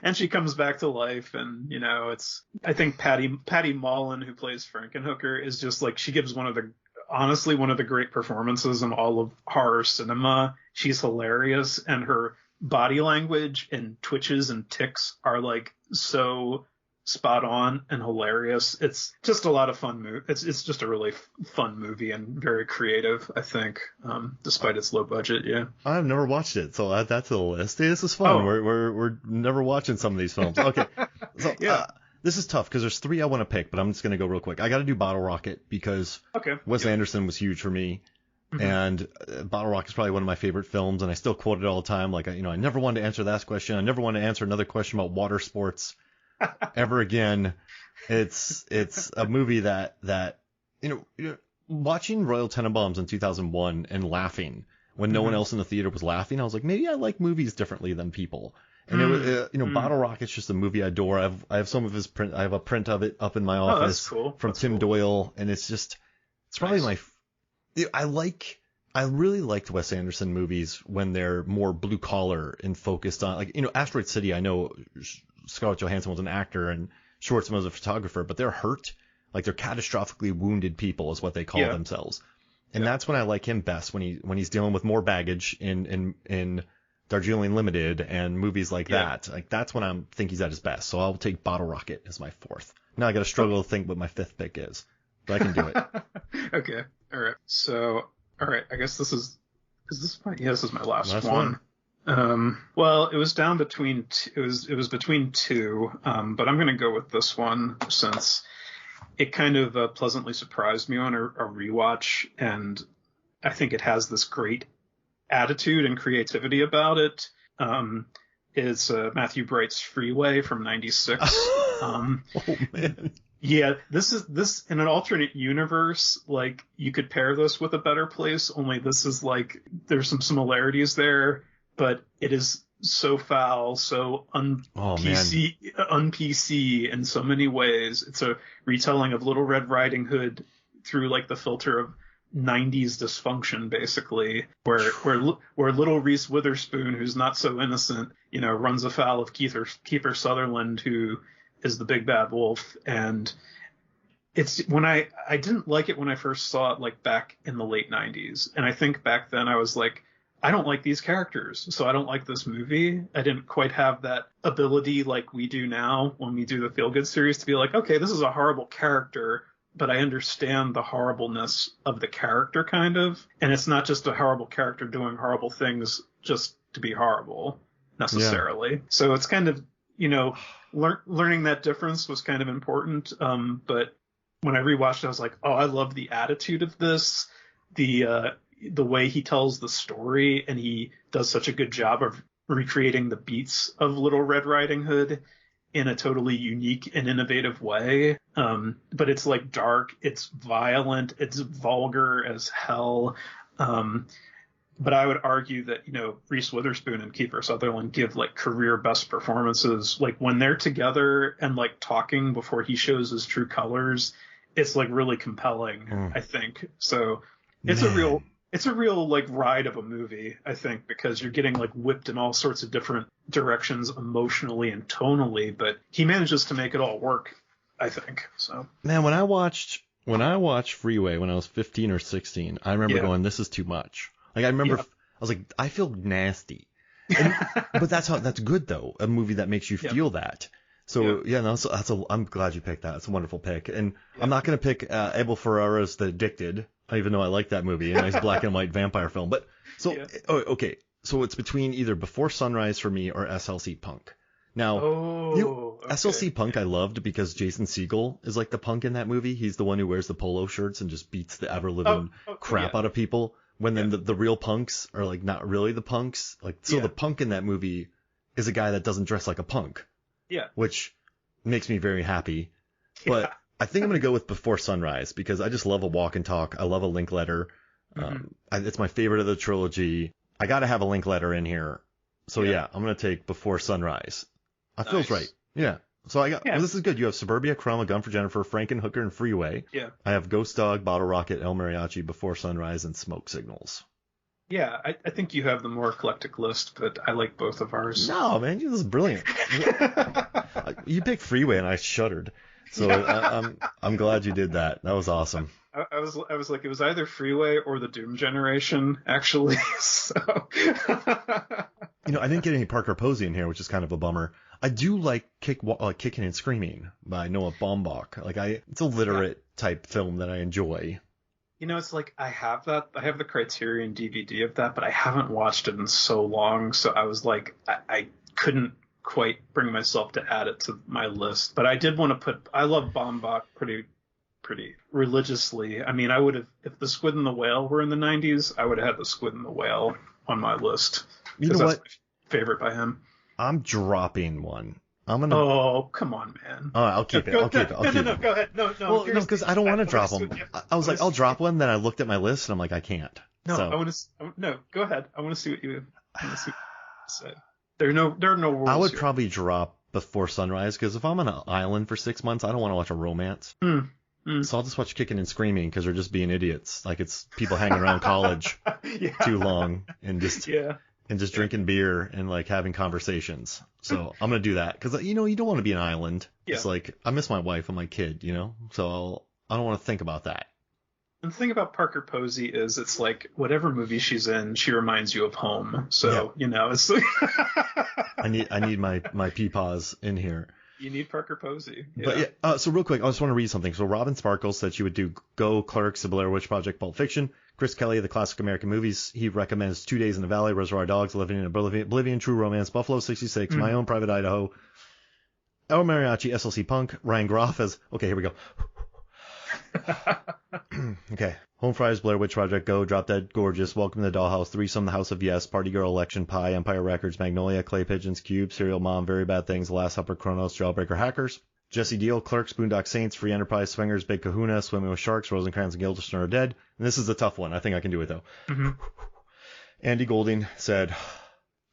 and she comes back to life. And it's, I think Patty Mullen, who plays Frankenhooker, is just like, she gives honestly one of the great performances in all of horror cinema. She's hilarious, and her body language and twitches and ticks are like so spot on and hilarious. It's just a lot of fun. It's just a really fun movie and very creative, I think, despite its low budget. Yeah, I've never watched it, so add that to the list. Hey, this is fun. Oh. We're never watching some of these films. Okay, so Yeah. this is tough because there's 3 I want to pick, but I'm just gonna go real quick. I got to do Bottle Rocket because Wes Anderson was huge for me. Mm-hmm. And Bottle Rocket is probably one of my favorite films, and I still quote it all the time. Like, I never wanted to answer that question. I never want to answer another question about water sports ever again. It's a movie that watching Royal Tenenbaums in 2001 and laughing when no one else in the theater was laughing, I was like, maybe I like movies differently than people. And it was, Bottle Rocket's just a movie I adore. I have some of his print. I have a print of it up in my office from Tim Doyle, and it's probably my. I really liked Wes Anderson movies when they're more blue collar and focused on, like, Asteroid City. I know Scarlett Johansson was an actor and Schwartzman was a photographer, but they're hurt, like they're catastrophically wounded people is what they call themselves. And that's when I like him best, when he's dealing with more baggage in Darjeeling Limited and movies like that. Like, that's when I think he's at his best. So I'll take Bottle Rocket as my 4th. Now I got to struggle to think what my 5th pick is, but I can do it. Okay. All right. So, all right. I guess this is my last one. Well, it was down between it was between 2, but I'm going to go with this one since it kind of pleasantly surprised me on a rewatch, and I think it has this great attitude and creativity about it. It's Matthew Bright's Freeway from '96. Oh man. Yeah, this in an alternate universe, like, you could pair this with A Better Place, only this is like, there's some similarities there, but it is so foul, so un-PC in so many ways. It's a retelling of Little Red Riding Hood through like the filter of 90s dysfunction, basically, where little Reese Witherspoon, who's not so innocent, runs afoul of Kiefer Sutherland, who is the big bad wolf. And it's, when I didn't like it when I first saw it, like, back in the late 90s. And I think back then I was like, I don't like these characters, so I don't like this movie. I didn't quite have that ability like we do now when we do the Feel Good series to be like, okay, this is a horrible character, but I understand the horribleness of the character, kind of. And it's not just a horrible character doing horrible things just to be horrible, necessarily. Yeah. So it's kind of, learning that difference was kind of important. But when I rewatched it, I was like, oh, I love the attitude of this, the way he tells the story, and he does such a good job of recreating the beats of Little Red Riding Hood in a totally unique and innovative way. But it's like dark, it's violent, it's vulgar as hell. But I would argue that, Reese Witherspoon and Kiefer Sutherland give like career best performances. Like, when they're together and like talking before he shows his true colors, it's like really compelling, I think. So it's a real like ride of a movie, I think, because you're getting like whipped in all sorts of different directions emotionally and tonally, but he manages to make it all work, I think. So, man, when I watched Freeway when I was 15 or 16, I remember going, this is too much. Like, I remember I was like, I feel nasty. But that's good though. A movie that makes you feel that. So I'm glad you picked that. It's a wonderful pick. And I'm not going to pick Abel Ferrara's The Addicted, even though I like that movie, a nice black and white vampire film. But so, okay. So it's between either Before Sunrise for me or SLC Punk. Now, SLC Punk I loved because Jason Segel is like the punk in that movie. He's the one who wears the polo shirts and just beats the ever-living crap out of people. When then the real punks are like not really the punks. Like, so the punk in that movie is a guy that doesn't dress like a punk. Yeah. Which makes me very happy. But I think I'm going to go with Before Sunrise because I just love a walk and talk. I love a link letter. It's my favorite of the trilogy. I got to have a link letter in here. So I'm going to take Before Sunrise. That feels right. Yeah. So I got, well, this is good. You have Suburbia, Chrome, A Gun for Jennifer, Frankenhooker, and Freeway. Yeah. I have Ghost Dog, Bottle Rocket, El Mariachi, Before Sunrise, and Smoke Signals. Yeah, I think you have the more eclectic list, but I like both of ours. No, man, this is brilliant. You picked Freeway, and I shuddered. So I'm glad you did that. That was awesome. I was like, it was either Freeway or the Doom Generation, actually. So. I didn't get any Parker Posey in here, which is kind of a bummer. I do like Kicking and Screaming by Noah Baumbach. It's a literate type film that I enjoy. It's like I have that. I have the Criterion DVD of that, but I haven't watched it in so long. So I was like, I couldn't quite bring myself to add it to my list. But I did want to put. I love Baumbach pretty religiously. I mean, I would have, if The Squid and the Whale were in the 90s, I would have had The Squid and the Whale on my list. You know what? That's my favorite by him. I'm dropping one. I'm gonna. Oh, come on, man. All right, I'll keep it. No, go ahead. No. Well, no, because I don't want to drop them. I was like, I'll drop one. Then I looked at my list and I'm like, I can't. No, so. I want to. No, go ahead. I want to see what you say. There are no rules. I would here. probably drop Before Sunrise because if I'm on an island for 6 months, I don't want to watch a romance. So I'll just watch Kicking and Screaming because they're just being idiots. Like it's people hanging around college too long and just drinking beer and like having conversations. So I'm gonna do that because you don't want to be an island. Yeah. It's like I miss my wife and my kid, so I don't want to think about that. And the thing about Parker Posey is it's like whatever movie she's in, she reminds you of home. So it's like I need my peepaws in here. You need Parker Posey. Yeah. But so real quick, I just want to read something. So Robin Sparkles said she would do Go, Clerks, The Blair Witch Project, Pulp Fiction. Chris Kelly, The Classic American Movies. He recommends 2 Days in the Valley, Reservoir Dogs, Living in Oblivion, True Romance, Buffalo 66, My Own Private Idaho, El Mariachi, SLC Punk, Ryan Groff as... Okay, here we go. Okay. Home Fries, Blair Witch Project, Go, Drop Dead Gorgeous, Welcome to the Dollhouse, Threesome, The House of Yes, Party Girl, Election Pie, Empire Records, Magnolia, Clay Pigeons, Cube, Serial Mom, Very Bad Things, The Last Supper, Chronos, Jailbreaker, Hackers, Jesse Deal, Clerks, Boondock Saints, Free Enterprise, Swingers, Big Kahuna, Swimming with Sharks, Rosencrantz and Guildenstern are dead. And this is a tough one. I think I can do it though. Mm-hmm. Andy Golding said,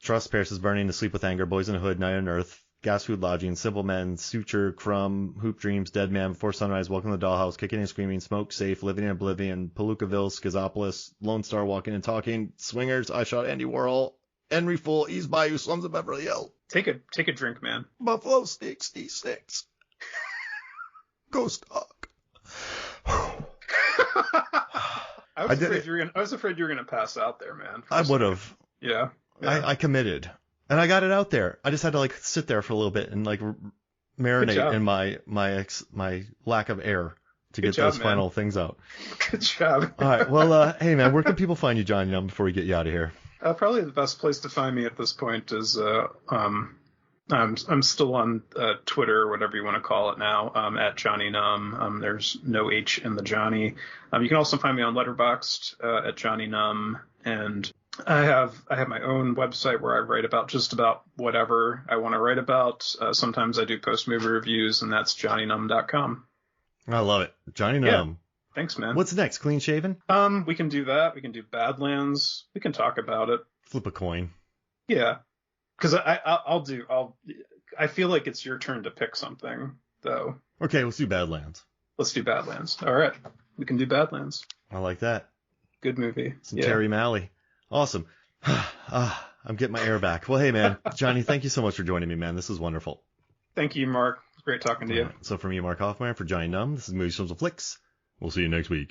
Trust, Paris is Burning, To Sleep with Anger, Boys in the Hood, Night on Earth, Gas Food Lodging, Simple Men, Suture, Crumb, Hoop Dreams, Dead Man, Before Sunrise, Welcome to the Dollhouse, Kicking and Screaming, Smoke Safe, Living in Oblivion, Palookaville, Schizopolis, Lone Star, Walking and Talking, Swingers, I Shot Andy Warhol, Henry Full, East Bayou, Slums of Beverly Hills. Take a drink, man. Buffalo 66. Ghost Dog. I was afraid you were gonna pass out there, man. I would have. Yeah. I committed. And I got it out there. I just had to like sit there for a little bit and like marinate in my lack of air to get those final things out. Good job. All right. Well, hey man, where can people find you, Jonny Numb, before we get you out of here? Probably the best place to find me at this point is I'm still on Twitter or whatever you want to call it now, at Jonny Numb. There's no H in the Johnny. You can also find me on Letterboxd at Jonny Numb, and I have my own website where I write about just about whatever I want to write about. Sometimes I do post movie reviews, and that's JonnyNumb.com. I love it, Jonny Numb. Yeah. Thanks, man. What's next? Clean shaven? We can do that. We can do Badlands. We can talk about it. Flip a coin. Yeah. Because I feel like it's your turn to pick something, though. Okay, let's do Badlands. Let's do Badlands. All right. We can do Badlands. I like that. Good movie. Some Terry Malley. Awesome. I'm getting my air back. Well, hey, man. Jonny, thank you so much for joining me, man. This is wonderful. Thank you, Mark. It's great talking to you. So for me, Mark Hoffmeyer, for Jonny Numb, this is Movies, Films, and Flicks. We'll see you next week.